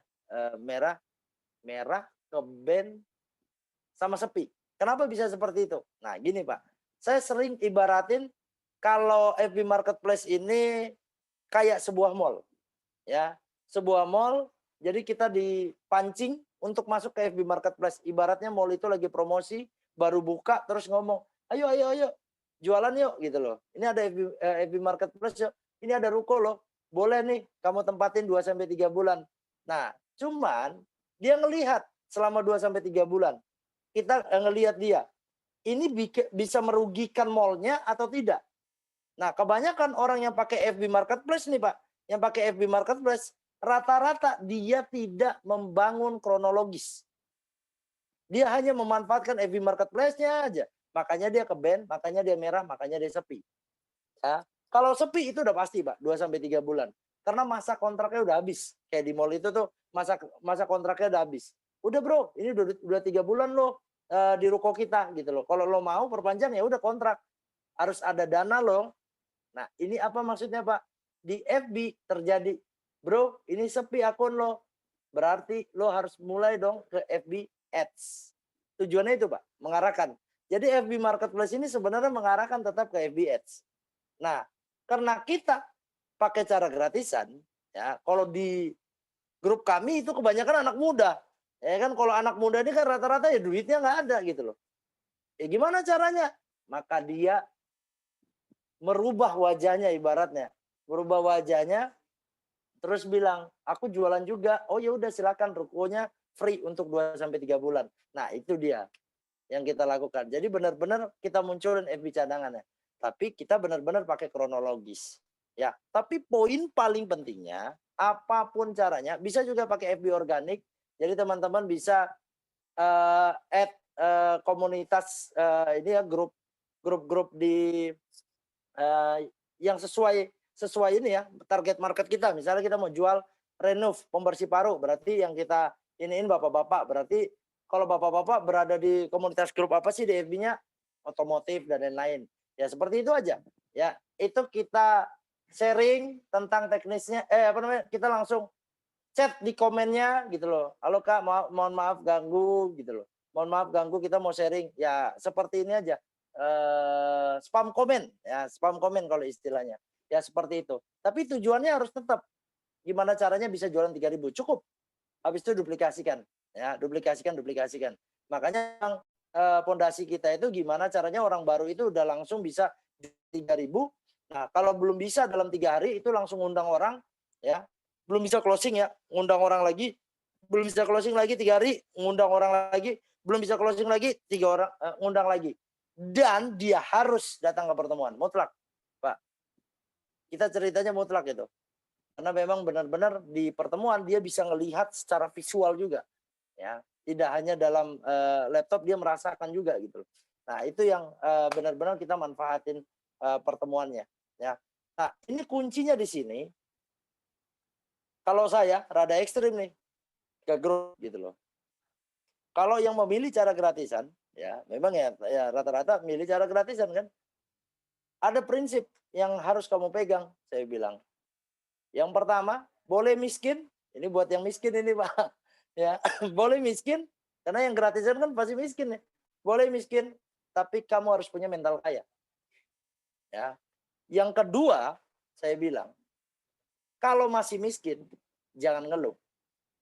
Merah ke ban sama sepi. Kenapa bisa seperti itu? Nah, gini Pak. Saya sering ibaratin kalau FB Marketplace ini kayak sebuah mall. Ya, sebuah mall, jadi kita dipancing untuk masuk ke FB Marketplace. Ibaratnya mall itu lagi promosi, baru buka terus ngomong, "Ayo ayo ayo, jualan yuk," gitu loh. "Ini ada FB Marketplace yuk. Ini ada ruko loh. Boleh nih kamu tempatin 2 sampai 3 bulan." Nah, cuman dia ngelihat selama 2 sampai 3 bulan. Kita ngelihat dia, ini bisa merugikan mall-nya atau tidak. Nah, kebanyakan orang yang pakai FB Marketplace nih, Pak, yang pakai FB Marketplace, rata-rata dia tidak membangun kronologis. Dia hanya memanfaatkan FB Marketplace-nya aja. Makanya dia ke-ban, makanya dia merah, makanya dia sepi. Ya. Kalau sepi itu udah pasti, Pak, 2 sampai 3 bulan. Karena masa kontraknya udah habis. Kayak di mall itu tuh masa kontraknya udah habis. Udah, Bro, ini udah 3 bulan loh di ruko kita gitu loh. Kalau lo mau perpanjang ya udah kontrak. Harus ada dana loh. Nah, ini apa maksudnya, Pak? Di FB terjadi, "Bro, ini sepi akun lo." Berarti lo harus mulai dong ke FB Ads. Tujuannya itu, Pak, mengarahkan. Jadi FB Marketplace ini sebenarnya mengarahkan tetap ke FB Ads. Nah, karena kita pakai cara gratisan, ya, kalau di grup kami itu kebanyakan anak muda. Ya kan kalau anak muda ini kan rata-rata ya duitnya nggak ada gitu loh. Ya gimana caranya? Maka dia merubah wajahnya ibaratnya. Merubah wajahnya terus bilang, "Aku jualan juga." "Oh ya udah silakan, rukonya free untuk 2 sampai 3 bulan." Nah, itu dia yang kita lakukan. Jadi benar-benar kita munculin FB cadangannya. Tapi kita benar-benar pakai kronologis. Ya, tapi poin paling pentingnya apapun caranya bisa juga pakai FB organik. Jadi teman-teman bisa add komunitas ini ya grup-grup di yang sesuai ini ya target market kita. Misalnya kita mau jual renov pembersih paru, berarti yang kita iniin bapak-bapak. Berarti kalau bapak-bapak berada di komunitas grup apa sih di FB-nya? Otomotif dan lain-lain. Ya seperti itu aja. Ya, itu kita sharing tentang teknisnya kita langsung chat di komennya gitu loh. "Halo Kak, mohon maaf ganggu," gitu loh. "Mohon maaf ganggu, kita mau sharing." Ya seperti ini aja. Spam komen, ya spam komen kalau istilahnya. Ya seperti itu. Tapi tujuannya harus tetap gimana caranya bisa jualan 3.000 cukup. Habis itu duplikasikan, ya duplikasikan. Makanya pondasi kita itu gimana caranya orang baru itu udah langsung bisa 3.000 Nah, kalau belum bisa dalam 3 hari itu langsung ngundang orang, ya. Belum bisa closing ya, ngundang orang lagi, belum bisa closing lagi 3 hari, ngundang orang lagi, belum bisa closing lagi 3 orang, ngundang lagi. Dan dia harus datang ke pertemuan, mutlak, Pak. Kita ceritanya mutlak itu. Karena memang benar-benar di pertemuan dia bisa ngelihat secara visual juga, ya. Tidak hanya dalam, laptop, dia merasakan juga gitu loh. Nah, itu yang, benar-benar kita manfaatin, pertemuannya, ya. Nah, ini kuncinya di sini, kalau saya rada ekstrim nih, ke grup gitu loh. Kalau yang memilih cara gratisan, ya memang ya rata-rata milih cara gratisan kan. Ada prinsip yang harus kamu pegang, saya bilang. Yang pertama, boleh miskin, ini buat yang miskin ini Pak, ya. Boleh miskin, karena yang gratisan kan pasti miskin ya. Boleh miskin, tapi kamu harus punya mental kaya, ya. Yang kedua, saya bilang, kalau masih miskin, jangan ngeluh.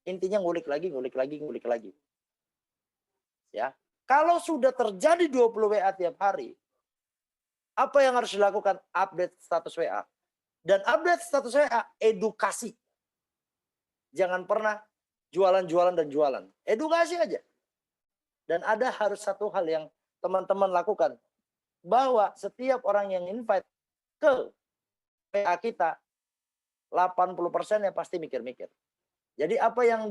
Intinya ngulik lagi, ngulik lagi, ngulik lagi. Ya. Kalau sudah terjadi 20 WA tiap hari, apa yang harus dilakukan? Update status WA. Dan update status WA, edukasi. Jangan pernah jualan-jualan dan jualan. Edukasi aja. Dan ada harus satu hal yang teman-teman lakukan. Bahwa setiap orang yang invite ke WA kita, 80% ya pasti mikir-mikir. Jadi apa yang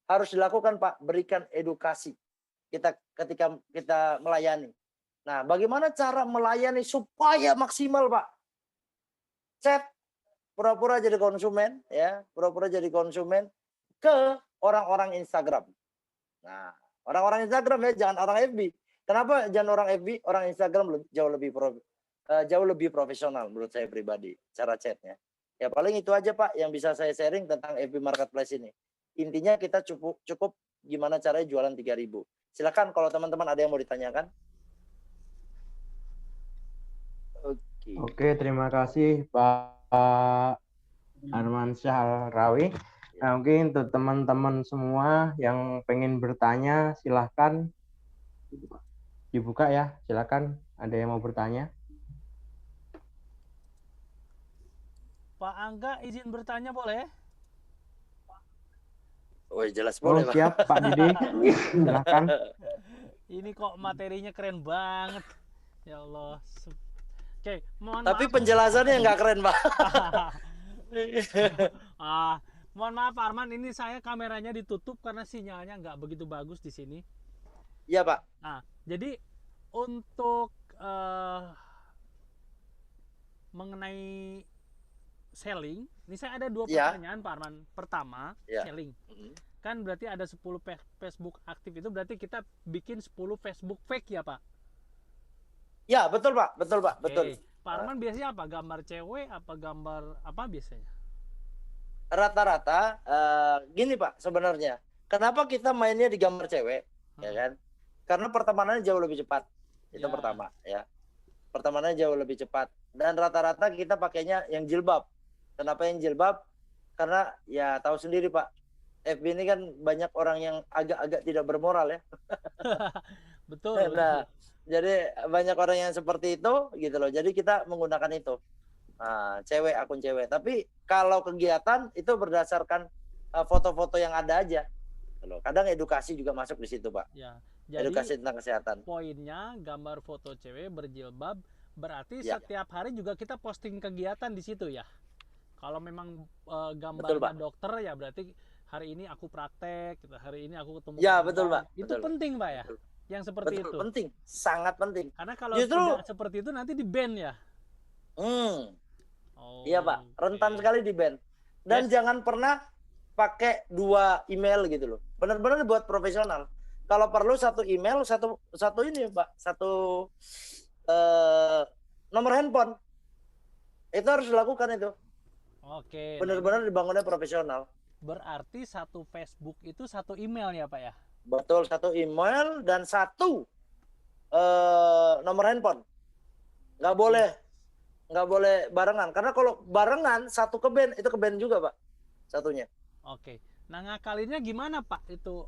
harus dilakukan Pak? Berikan edukasi. Ketika kita melayani. Nah, bagaimana cara melayani supaya maksimal, Pak? Chat, pura-pura jadi konsumen, ya, pura-pura jadi konsumen ke orang-orang Instagram. Nah, orang-orang Instagram ya, jangan orang FB. Kenapa jangan orang FB? Orang Instagram jauh lebih profesional menurut saya pribadi cara chatnya. Ya paling itu aja Pak yang bisa saya sharing tentang FB Marketplace ini. Intinya kita cukup gimana caranya jualan 3.000. Silakan kalau teman-teman ada yang mau ditanyakan. Oke. Oke, terima kasih Pak Arman Syahrawi. Nah, mungkin untuk teman-teman semua yang pengen bertanya, silahkan dibuka ya. Silakan, ada yang mau bertanya? Pak Angga izin bertanya boleh? Oh jelas boleh Pak. Siap Pak Didi, silahkan. Ini kok materinya keren banget. Ya Allah. Oke, mohon Tapi maaf. penjelasannya nggak keren Pak. Mohon maaf Arman, ini saya kameranya ditutup karena sinyalnya nggak begitu bagus di sini. Iya Pak. Nah, jadi untuk mengenai selling, ini saya ada 2 pertanyaan Pak Arman. Pertama, selling. Kan berarti ada 10 Facebook aktif, itu berarti kita bikin 10 Facebook fake ya Pak? Ya betul Pak, betul Pak, betul. Pak Arman biasanya apa? Gambar cewek, apa gambar apa biasanya? Rata-rata gini Pak sebenarnya. Kenapa kita mainnya di gambar cewek, ya kan? Karena pertemanannya jauh lebih cepat. Itu pertama, ya. Pertemanannya jauh lebih cepat. Dan rata-rata kita pakainya yang jilbab. Kenapa yang jilbab? Karena ya tahu sendiri Pak, FB ini kan banyak orang yang agak-agak tidak bermoral ya. Betul. Nah, jadi banyak orang yang seperti itu gitu loh. Jadi kita menggunakan itu. Nah, akun cewek. Tapi kalau kegiatan itu berdasarkan foto-foto yang ada aja. Kadang edukasi juga masuk di situ, Pak. Ya, jadi edukasi tentang kesehatan. Poinnya gambar foto cewek berjilbab, berarti setiap hari juga kita posting kegiatan di situ ya. Kalau memang gambarnya dokter ya berarti hari ini aku praktek, hari ini aku ketemu. Ya betul Pak. Itu betul. Penting Pak ya. Betul. Yang seperti betul, itu. Penting, sangat penting. Karena kalau tidak seperti itu nanti di ban ya. Iya Pak, rentan sekali di ban. Dan jangan pernah pakai 2 email gitu loh. Benar-benar buat profesional. Kalau perlu 1 email, satu ini Pak, 1 nomor handphone. Itu harus dilakukan itu. Oke. Benar-benar dibangunnya profesional. Berarti 1 Facebook itu 1 email ya Pak ya? Betul, 1 email dan 1 nomor handphone. Nggak boleh barengan. Karena kalau barengan 1 ke ban, itu ke ban juga Pak. Satunya. Oke. Nah ngakalinnya gimana Pak itu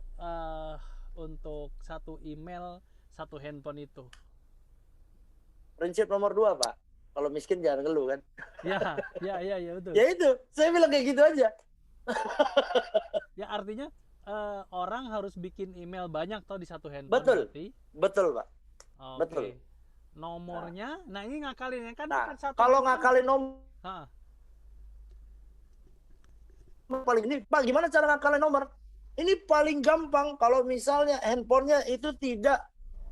untuk 1 email, 1 handphone itu? Prinsip nomor 2 Pak. kalau miskin jangan ngeluh kan. Ya betul. Ya itu, saya bilang kayak gitu aja. Ya artinya orang harus bikin email banyak toh di satu handphone. Betul, berarti. Betul Pak. Oke. Betul. Nomornya, nah ini ngakalinnya kan Nah, bukan satu. kalau ngakalin nomor, Hah. paling ini Pak, gimana cara ngakalin nomor? Ini paling gampang kalau misalnya handphonenya itu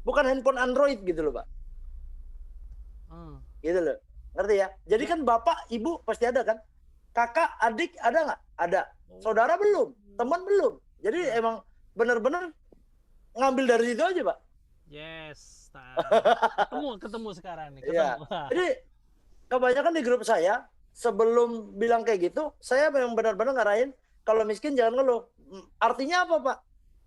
bukan handphone Android gitu loh Pak. Gitu loh, ngerti ya? Jadi kan bapak, ibu pasti ada kan? Kakak, adik ada nggak? Ada. Saudara belum, teman belum. Jadi emang benar-benar ngambil dari situ aja Pak. Yes. Ketemu sekarang nih. Ya. Jadi kebanyakan di grup saya sebelum bilang kayak gitu, saya memang benar-benar ngarahin kalau miskin jangan ngeluh. Artinya apa Pak?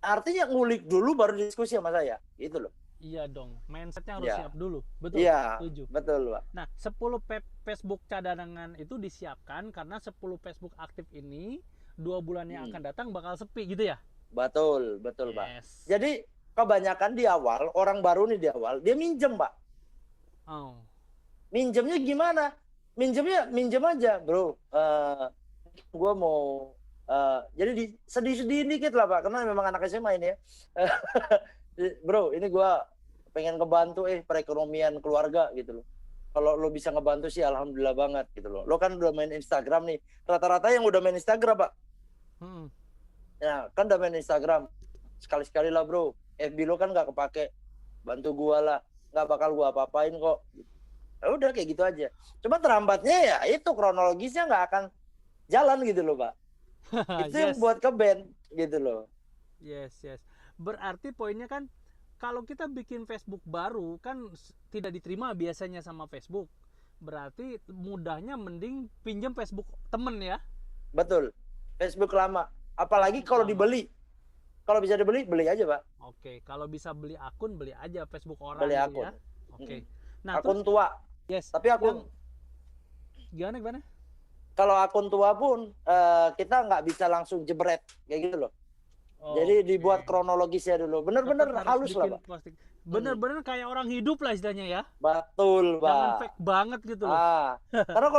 Artinya ngulik dulu baru diskusi sama saya, gitu loh. Iya dong, mindsetnya harus siap dulu. Betul, iya, setuju. Betul Pak. Nah, 10 Facebook cadangan itu disiapkan karena 10 Facebook aktif ini 2 bulan yang akan datang bakal sepi gitu ya? Betul Pak. Jadi kebanyakan di awal, orang baru nih di awal, dia minjem Pak. Minjemnya gimana? Minjem aja bro. Gue mau jadi sedih-sedih dikit lah Pak, karena memang anak SMA ini ya. Bro, ini gue pengen ngebantu perekonomian keluarga gitu loh. Kalau lo bisa ngebantu sih alhamdulillah banget gitu loh. Lo kan udah main Instagram nih. Rata-rata yang udah main Instagram Pak. Ya kan udah main Instagram. Sekali-sekali lah bro. FB lo kan gak kepake. Bantu gue lah. Gak bakal gue apa-apain kok. Ya udah kayak gitu aja. Cuma terhambatnya ya itu kronologisnya gak akan jalan gitu loh Pak. Itu yang buat ke band gitu loh. Yes. Berarti poinnya kan kalau kita bikin Facebook baru kan tidak diterima biasanya sama Facebook. Berarti mudahnya mending pinjam Facebook temen ya. Betul. Facebook lama. Apalagi kalau dibeli. Kalau bisa dibeli, beli aja Pak. Oke. Kalau bisa beli akun, beli aja Facebook orang. Beli akun. Ya. Oke. Nah, akun tua. Yes. Tapi akun gimana? Kalau akun tua pun kita nggak bisa langsung jebret kayak gitu loh. Jadi dibuat kronologisnya dulu. Bener-bener halus lah Pak. Bener-bener kayak orang hidup lah istilahnya ya. Betul Pak. Jangan fake banget gitu loh. Karena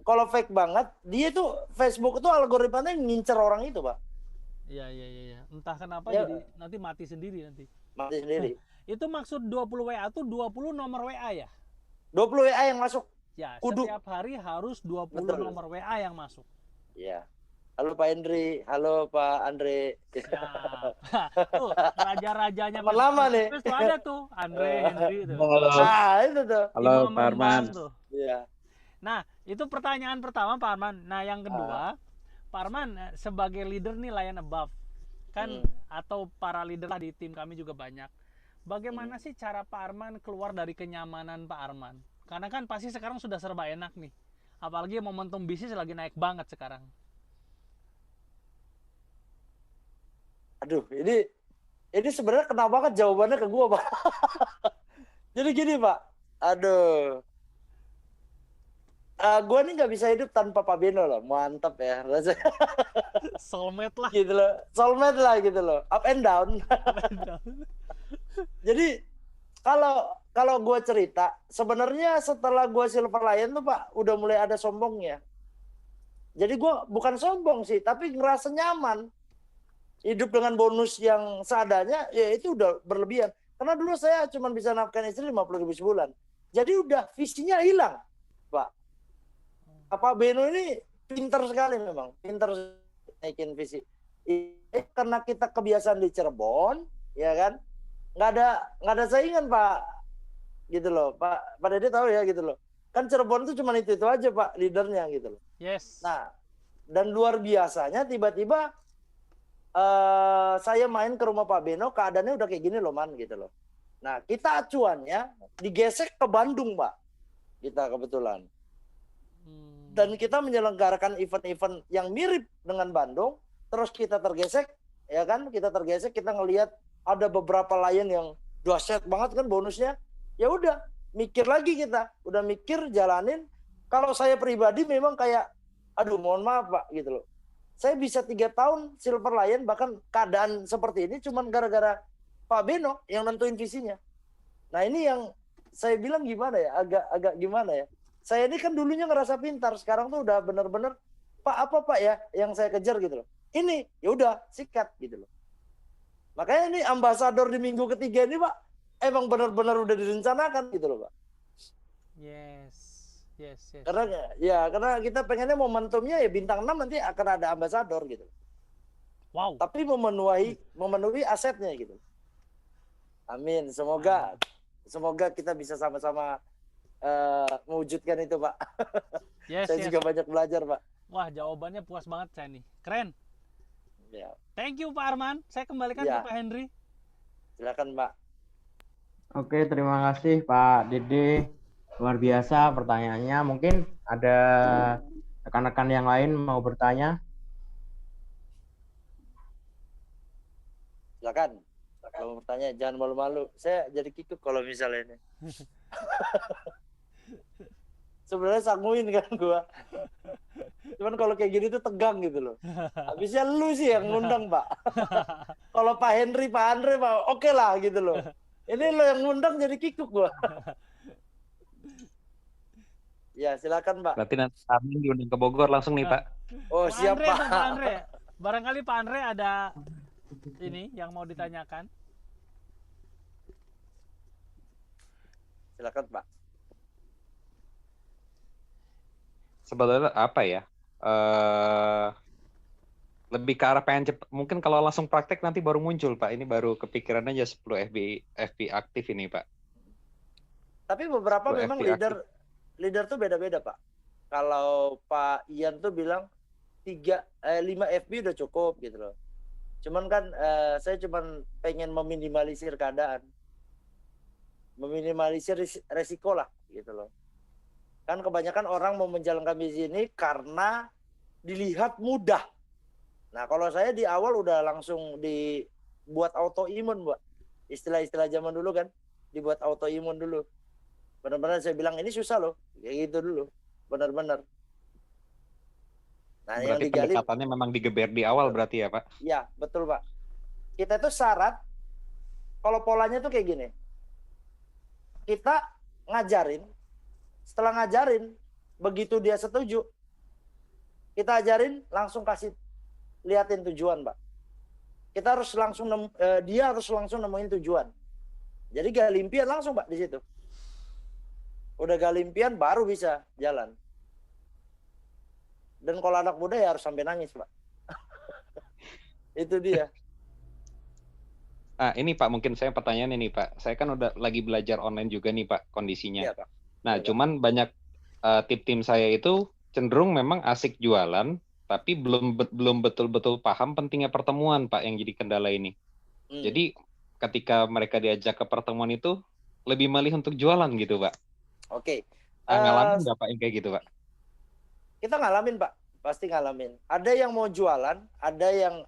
kalau fake banget, dia tuh Facebook itu algoritmanya ngincer orang itu Pak. Iya. Entah kenapa jadi nanti mati sendiri nanti. Mati sendiri. Itu maksud 20 WA tuh 20 nomor WA ya? 20 WA yang masuk. Ya, setiap hari harus 20 nomor WA yang masuk. Iya. Halo Pak Hendri, halo Pak Andre. Tuh, raja-rajanya lama nih. Terus tuh ada tuh, Andre, Hendri tuh. Itu tuh. Halo Pak Arman. Iya. Nah, itu pertanyaan pertama Pak Arman. Nah, yang kedua, Pak Arman sebagai leader nih Lion Above kan atau para leader di tim kami juga banyak. Bagaimana sih cara Pak Arman keluar dari kenyamanan Pak Arman? Karena kan pasti sekarang sudah serba enak nih. Apalagi momentum bisnis lagi naik banget sekarang. Aduh, ini sebenarnya kena banget jawabannya ke gua, Pak. Jadi gini, Pak. Aduh. Gua nih nggak bisa hidup tanpa Pak Beno loh. Mantap ya. Soulmate lah. Gitu loh. Soulmate lah gitu loh. Up and down. Jadi kalau gue cerita, sebenarnya setelah gue Silver Lion tuh Pak, udah mulai ada sombongnya. Jadi gue bukan sombong sih, tapi ngerasa nyaman. Hidup dengan bonus yang seadanya, ya itu udah berlebihan. Karena dulu saya cuma bisa nafkahin istri 50.000 sebulan. Jadi udah visinya hilang, Pak. Pak Beno ini pinter sekali memang, pinter naikin visi. Karena kita kebiasaan di Cirebon, ya kan, nggak ada saingan Pak, gitu loh. Pak Dede tahu ya gitu loh. Kan Cirebon itu cuma itu aja Pak leadernya gitu loh. Yes. Nah, dan luar biasanya tiba-tiba saya main ke rumah Pak Beno, keadaannya udah kayak gini loh man gitu loh. Nah, kita acuannya digesek ke Bandung Pak, kita kebetulan. Dan kita menyelenggarakan event-event yang mirip dengan Bandung, terus kita tergesek, ya kan? Kita tergesek, kita ngelihat ada beberapa Lion yang dahsyat banget kan bonusnya. Ya udah, mikir lagi kita, udah mikir jalanin. Kalau saya pribadi memang kayak, aduh mohon maaf Pak gitu loh. Saya bisa 3 tahun Silver Lion, bahkan keadaan seperti ini cuman gara-gara Pak Beno yang nentuin visinya. Nah ini yang saya bilang gimana ya, agak gimana ya. saya ini kan dulunya ngerasa pintar, sekarang tuh udah bener-bener Pak apa Pak ya yang saya kejar gitu loh. Ini ya udah sikat gitu loh. Makanya ini ambasador di minggu ketiga ini Pak emang benar-benar udah direncanakan gitu loh Pak. Yes. Karena kita pengennya momentumnya ya bintang 6 nanti akan ada ambasador gitu. Wow. Tapi memenuhi asetnya gitu. Amin. Semoga kita bisa sama-sama mewujudkan itu Pak. Saya juga banyak belajar Pak. Wah, jawabannya puas banget saya nih. Keren. Ya. Thank you Pak Arman. Saya kembalikan ke Pak Henry. Silakan Pak. Oke, terima kasih Pak Dede. Luar biasa pertanyaannya. Mungkin ada rekan-rekan yang lain mau bertanya. Silakan. Kalau mau bertanya jangan malu-malu. Saya jadi kikuk kalau misalnya ini. Sebenarnya sanguin kan gua. Cuman kalau kayak gini tuh tegang gitu loh. Habisnya lu sih yang ngundang Pak. Kalau Pak Henry, Pak Andre, Pak, oke lah gitu loh. Ini lo yang ngundang jadi kikuk gua. Ya silakan Pak. Berarti nanti kami diundang ke Bogor langsung nih Pak. Oh Pak siap Andre, Pak. Pak Andre. Barangkali Pak Andre ada ini yang mau ditanyakan. Silakan Pak. Sebetulnya apa ya? Lebih ke arah pengen cepet. Mungkin kalau langsung praktek nanti baru muncul Pak. Ini baru kepikiran aja 10 FB aktif ini Pak. Tapi beberapa memang leader tuh beda-beda Pak. Kalau Pak Ian tuh bilang 5 FB udah cukup gitu loh. Cuman kan saya cuman pengen meminimalisir keadaan. Meminimalisir resiko lah gitu loh. Kan kebanyakan orang mau menjalankan bisnis ini karena dilihat mudah. Nah kalau saya di awal udah langsung dibuat autoimun Mbak. Istilah-istilah zaman dulu kan. Dibuat autoimun dulu. Benar-benar saya bilang ini susah loh. Kayak gitu dulu. Benar-benar. Nah, berarti yang digali, pendekatannya memang digeber di awal berarti ya Pak? Ya betul Pak. Kita itu syarat. Kalau polanya tuh kayak gini. Kita ngajarin. Setelah ngajarin, begitu dia setuju, kita ajarin langsung kasih liatin tujuan, Pak. Kita harus langsung dia harus langsung nemuin tujuan. Jadi galimpian langsung, Pak, di situ. Udah galimpian baru bisa jalan. Dan kalau anak muda ya harus sampai nangis, Pak. Itu dia. Nah, ini Pak, mungkin saya pertanyaan ini Pak. Saya kan udah lagi belajar online juga nih Pak kondisinya. Iya, Pak. Nah, cuman banyak tim saya itu cenderung memang asik jualan, tapi belum betul-betul paham pentingnya pertemuan, Pak, yang jadi kendala ini. Jadi ketika mereka diajak ke pertemuan itu lebih milih untuk jualan gitu, Pak. Oke. Ngalamin nggak Pak yang kayak gitu, Pak? Kita ngalamin, Pak. Pasti ngalamin. Ada yang mau jualan, ada yang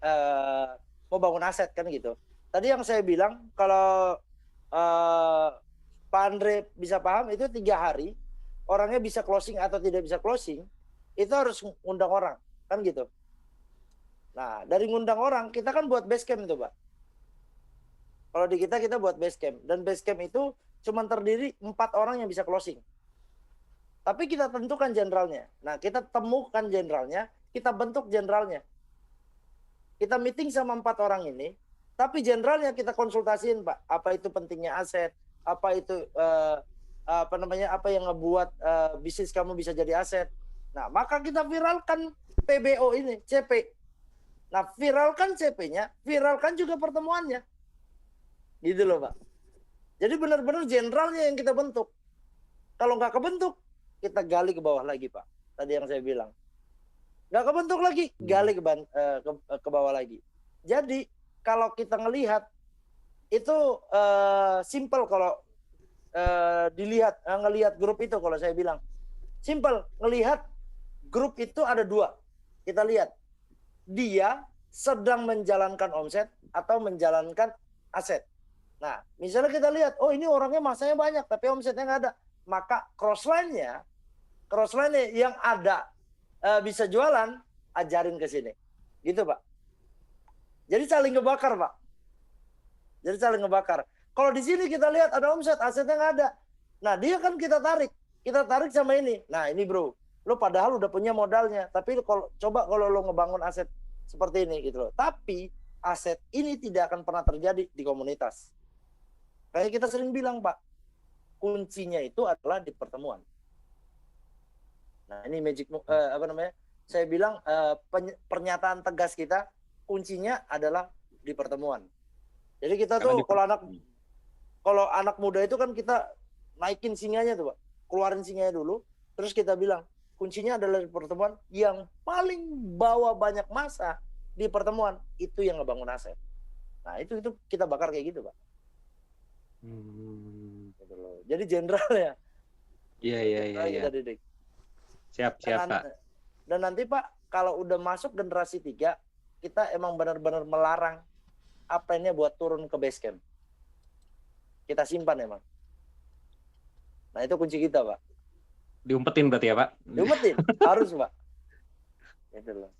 mau bangun aset kan gitu. Tadi yang saya bilang kalau Pak Andre bisa paham itu 3 hari orangnya bisa closing atau tidak bisa closing itu harus ngundang orang kan gitu. Nah dari ngundang orang kita kan buat base camp itu Pak. Kalau di kita buat base camp dan base camp itu cuma terdiri 4 orang yang bisa closing. Tapi kita tentukan jenderalnya. Nah kita temukan jenderalnya, kita bentuk jenderalnya. Kita meeting sama 4 orang ini, tapi jenderalnya kita konsultasiin Pak. Apa itu pentingnya aset? Apa itu apa yang ngebuat bisnis kamu bisa jadi aset. Nah, maka kita viralkan PBO ini, CP. Nah, viralkan CP-nya, viralkan juga pertemuannya. Gitu loh, Pak. Jadi benar-benar jenderalnya yang kita bentuk. Kalau nggak kebentuk, kita gali ke bawah lagi, Pak. Tadi yang saya bilang. Nggak kebentuk lagi, gali ke bawah lagi. Jadi, kalau kita ngelihat, itu simple kalau ngelihat grup itu kalau saya bilang simple ngelihat grup itu ada 2 kita lihat dia sedang menjalankan omset atau menjalankan aset. Nah misalnya kita lihat oh ini orangnya masanya banyak tapi omsetnya nggak ada maka crossline-nya yang ada bisa jualan ajarin ke sini gitu Pak. Jadi saling ngebakar Pak. Jadi saling ngebakar. Kalau di sini kita lihat ada omset, asetnya nggak ada. Nah dia kan kita tarik. kita tarik sama ini. Nah ini bro, lo padahal udah punya modalnya, tapi coba kalau lo ngebangun aset seperti ini gitu loh. Tapi aset ini tidak akan pernah terjadi di komunitas. Kayak kita sering bilang Pak, kuncinya itu adalah di pertemuan. Nah ini magic, saya bilang pernyataan tegas kita, kuncinya adalah di pertemuan. Jadi kita tuh kalau anak muda itu kan kita naikin singanya tuh Pak, keluarin singanya dulu, terus kita bilang kuncinya adalah di pertemuan. Yang paling bawa banyak masa di pertemuan itu yang ngebangun aset. Nah itu kita bakar kayak gitu Pak. Gitu loh. Jadi jenderal ya. Iya. Kita didik. Siap Pak. Dan nanti Pak, kalau udah masuk generasi 3, kita emang benar-benar melarang upline-nya buat turun ke base camp. Kita simpan emang. Nah itu kunci kita Pak. Diumpetin berarti ya Pak? Diumpetin, harus Pak. Gitu loh.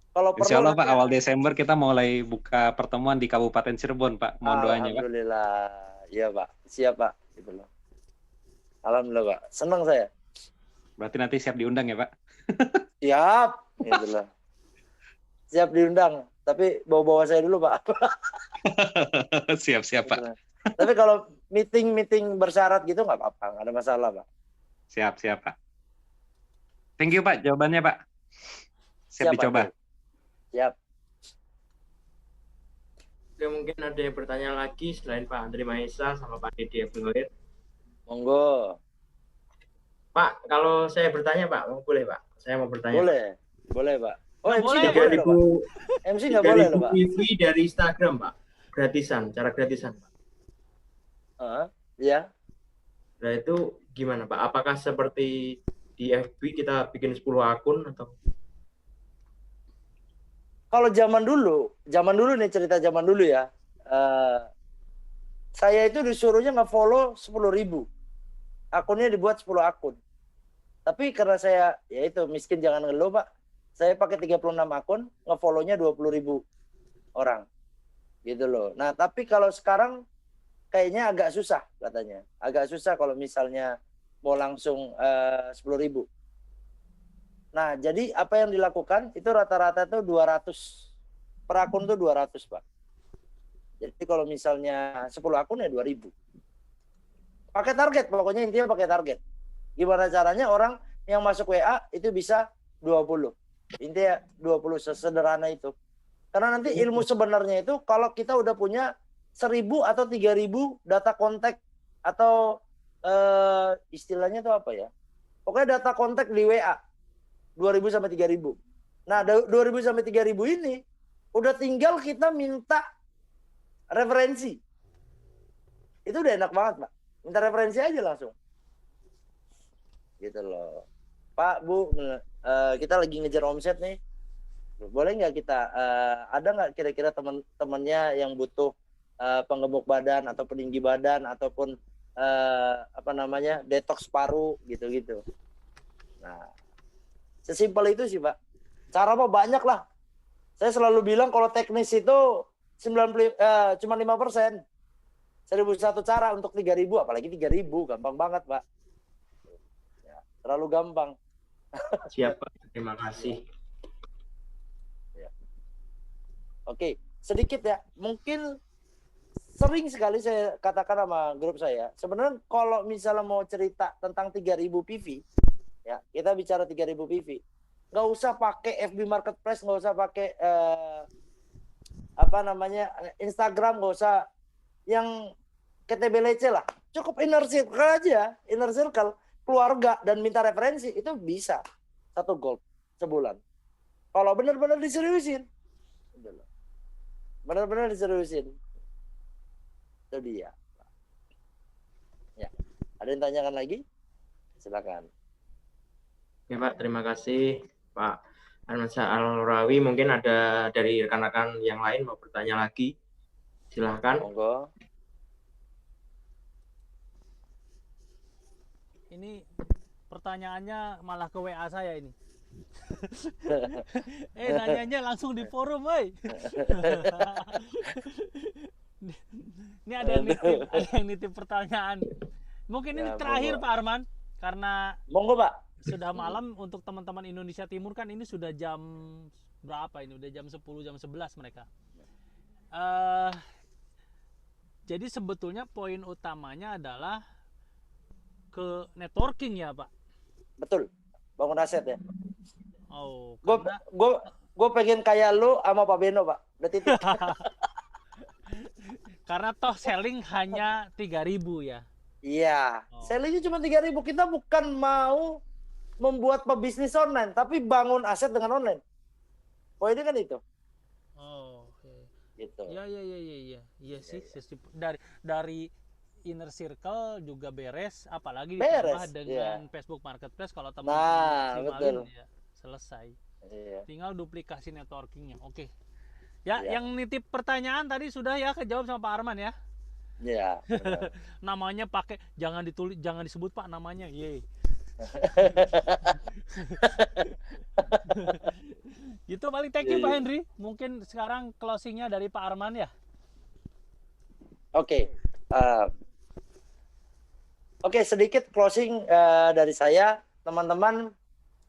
Kalau Insya Allah Pak, awal Desember kita mulai buka pertemuan di Kabupaten Cirebon Pak. Mohon doanya Pak. Alhamdulillah. Iya Pak, siap Pak. Gitu loh. Alhamdulillah Pak, senang saya. Berarti nanti siap diundang ya Pak? Siap. Gitu loh. Siap diundang, tapi bawa-bawa saya dulu Pak. Siap Pak. Gitu. Tapi kalau meeting bersyarat gitu nggak apa-apa, nggak ada masalah Pak. Siap Pak. Thank you Pak, jawabannya Pak. Siap dicoba. Pak. Siap. Oke, mungkin ada yang bertanya lagi selain Pak Andri Mahesa sama Pak Dede Abdulwahid. Monggo. Pak, kalau saya bertanya Pak, boleh Pak? Saya mau bertanya. Boleh Pak. Oh, MC boleh. nggak boleh loh Pak. MC nggak boleh loh Pak. PV dari Instagram Pak, gratisan, cara gratisan Pak. Ya. Nah itu gimana Pak? Apakah seperti di FB kita bikin 10 akun atau? Kalau zaman dulu nih cerita zaman dulu ya. Saya itu disuruhnya nge-follow 10.000. Akunnya dibuat 10 akun. Tapi karena saya ya itu miskin jangan ngeluh Pak. Saya pakai 36 akun, nge-follow-nya 20.000 orang. Gitu loh. Nah, tapi kalau sekarang kayaknya agak susah katanya. Agak susah kalau misalnya mau langsung 10.000. Nah, jadi apa yang dilakukan itu rata-rata tuh 200 per akun tuh 200 Pak. Jadi kalau misalnya 10 akun ya 2.000. Pakai target, pokoknya intinya pakai target. Gimana caranya orang yang masuk WA itu bisa 20. Intinya 20, sesederhana itu. Karena nanti ilmu sebenarnya itu kalau kita udah punya 1.000 atau 3.000 data kontak atau istilahnya itu apa ya? Pokoknya data kontak di WA 2.000 sampai 3.000. Nah, 2.000 sampai 3.000 ini udah tinggal kita minta referensi. Itu udah enak banget, Pak. Minta referensi aja langsung. Gitu loh. Pak, Bu, kita lagi ngejar omset nih. Boleh nggak kita, ada nggak kira-kira teman-temannya yang butuh penggemuk badan atau peninggi badan ataupun detox paru gitu-gitu. Nah, sesimpel itu sih Pak. Cara mah banyak lah. Saya selalu bilang kalau teknis itu cuma 5%. 1.001 cara untuk 3.000, apalagi 3.000 gampang banget Pak. Ya, terlalu gampang. Siap Pak, terima kasih. Ya. Oke, sedikit ya. Mungkin sering sekali saya katakan sama grup saya, sebenarnya kalau misalnya mau cerita tentang 3.000 PV, ya kita bicara 3.000 PV, nggak usah pakai FB Marketplace, nggak usah pakai Instagram, nggak usah yang KTBLC lah, cukup inner circle aja, inner circle keluarga dan minta referensi itu bisa 1 gold sebulan. Kalau benar-benar diseriusin, benar-benar diseriusin. Itu dia. Ya, ada yang tanyakan lagi? Silakan. Oke Pak, terima kasih Pak Armansyah Al-Rawi. Mungkin ada dari rekan-rekan yang lain mau bertanya lagi. Silahkan. Monggo. Ini pertanyaannya malah ke WA saya ini. Nanyanya langsung di forum, woy. Ini ada yang nitip pertanyaan. Mungkin ini terakhir Pak Arman. karena Monggo Pak. sudah malam untuk teman-teman Indonesia Timur kan ini sudah jam berapa ini? Udah jam 10, jam 11 mereka. Jadi sebetulnya poin utamanya adalah ke networking ya Pak? Betul, bangun aset ya. Oh, Gue pengen kayak lu sama Pak Beno Pak. Udah titik. Karena toh selling hanya 3.000 ya. Iya, sellingnya cuma 3.000. Kita bukan mau membuat pebisnis online, tapi bangun aset dengan online. Poinnya kan itu. Oh, oke. Gitu. Iya sih. Dari inner circle juga beres, apalagi Beres, ditambah dengan Facebook Marketplace kalau Nah, teman-teman betul. ya selesai. Iya. Tinggal duplikasi networkingnya. Oke. Ya, Iya. yang nitip pertanyaan tadi sudah ya kejawab sama Pak Arman ya. Iya. benar. Namanya pakai jangan ditulis, jangan disebut Pak namanya. Ye. Gitu paling thank you Pak Henry. Mungkin sekarang closingnya dari Pak Arman ya. Oke. Oke, sedikit closing dari saya, teman-teman.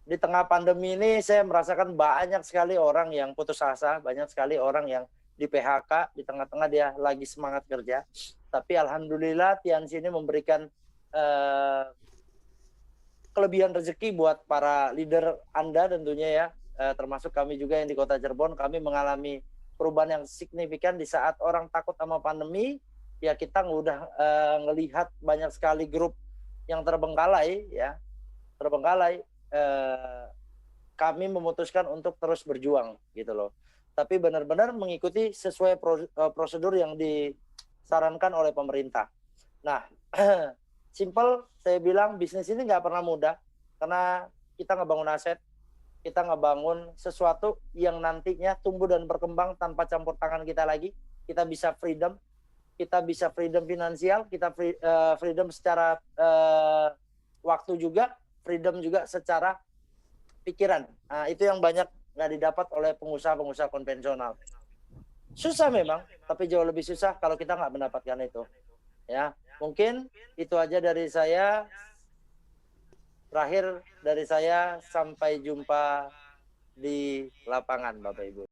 Di tengah pandemi ini saya merasakan banyak sekali orang yang putus asa, banyak sekali orang yang di PHK, di tengah-tengah dia lagi semangat kerja. Tapi alhamdulillah Tiansi ini memberikan kelebihan rezeki buat para leader Anda tentunya ya, termasuk kami juga yang di Kota Cirebon. Kami mengalami perubahan yang signifikan di saat orang takut sama pandemi. Ya kita udah ngelihat banyak sekali grup yang terbengkalai ya, kami memutuskan untuk terus berjuang gitu loh. Tapi benar-benar mengikuti sesuai prosedur yang disarankan oleh pemerintah. Nah, simple saya bilang bisnis ini nggak pernah mudah karena kita ngebangun aset, kita ngebangun sesuatu yang nantinya tumbuh dan berkembang tanpa campur tangan kita lagi. Kita bisa freedom, kita bisa freedom finansial, kita freedom secara waktu juga, freedom juga secara pikiran. Nah, itu yang banyak nggak didapat oleh pengusaha-pengusaha konvensional. Susah memang, tapi jauh lebih susah kalau kita nggak mendapatkan itu. Ya, mungkin itu aja dari saya. Terakhir dari saya, sampai jumpa di lapangan, Bapak Ibu.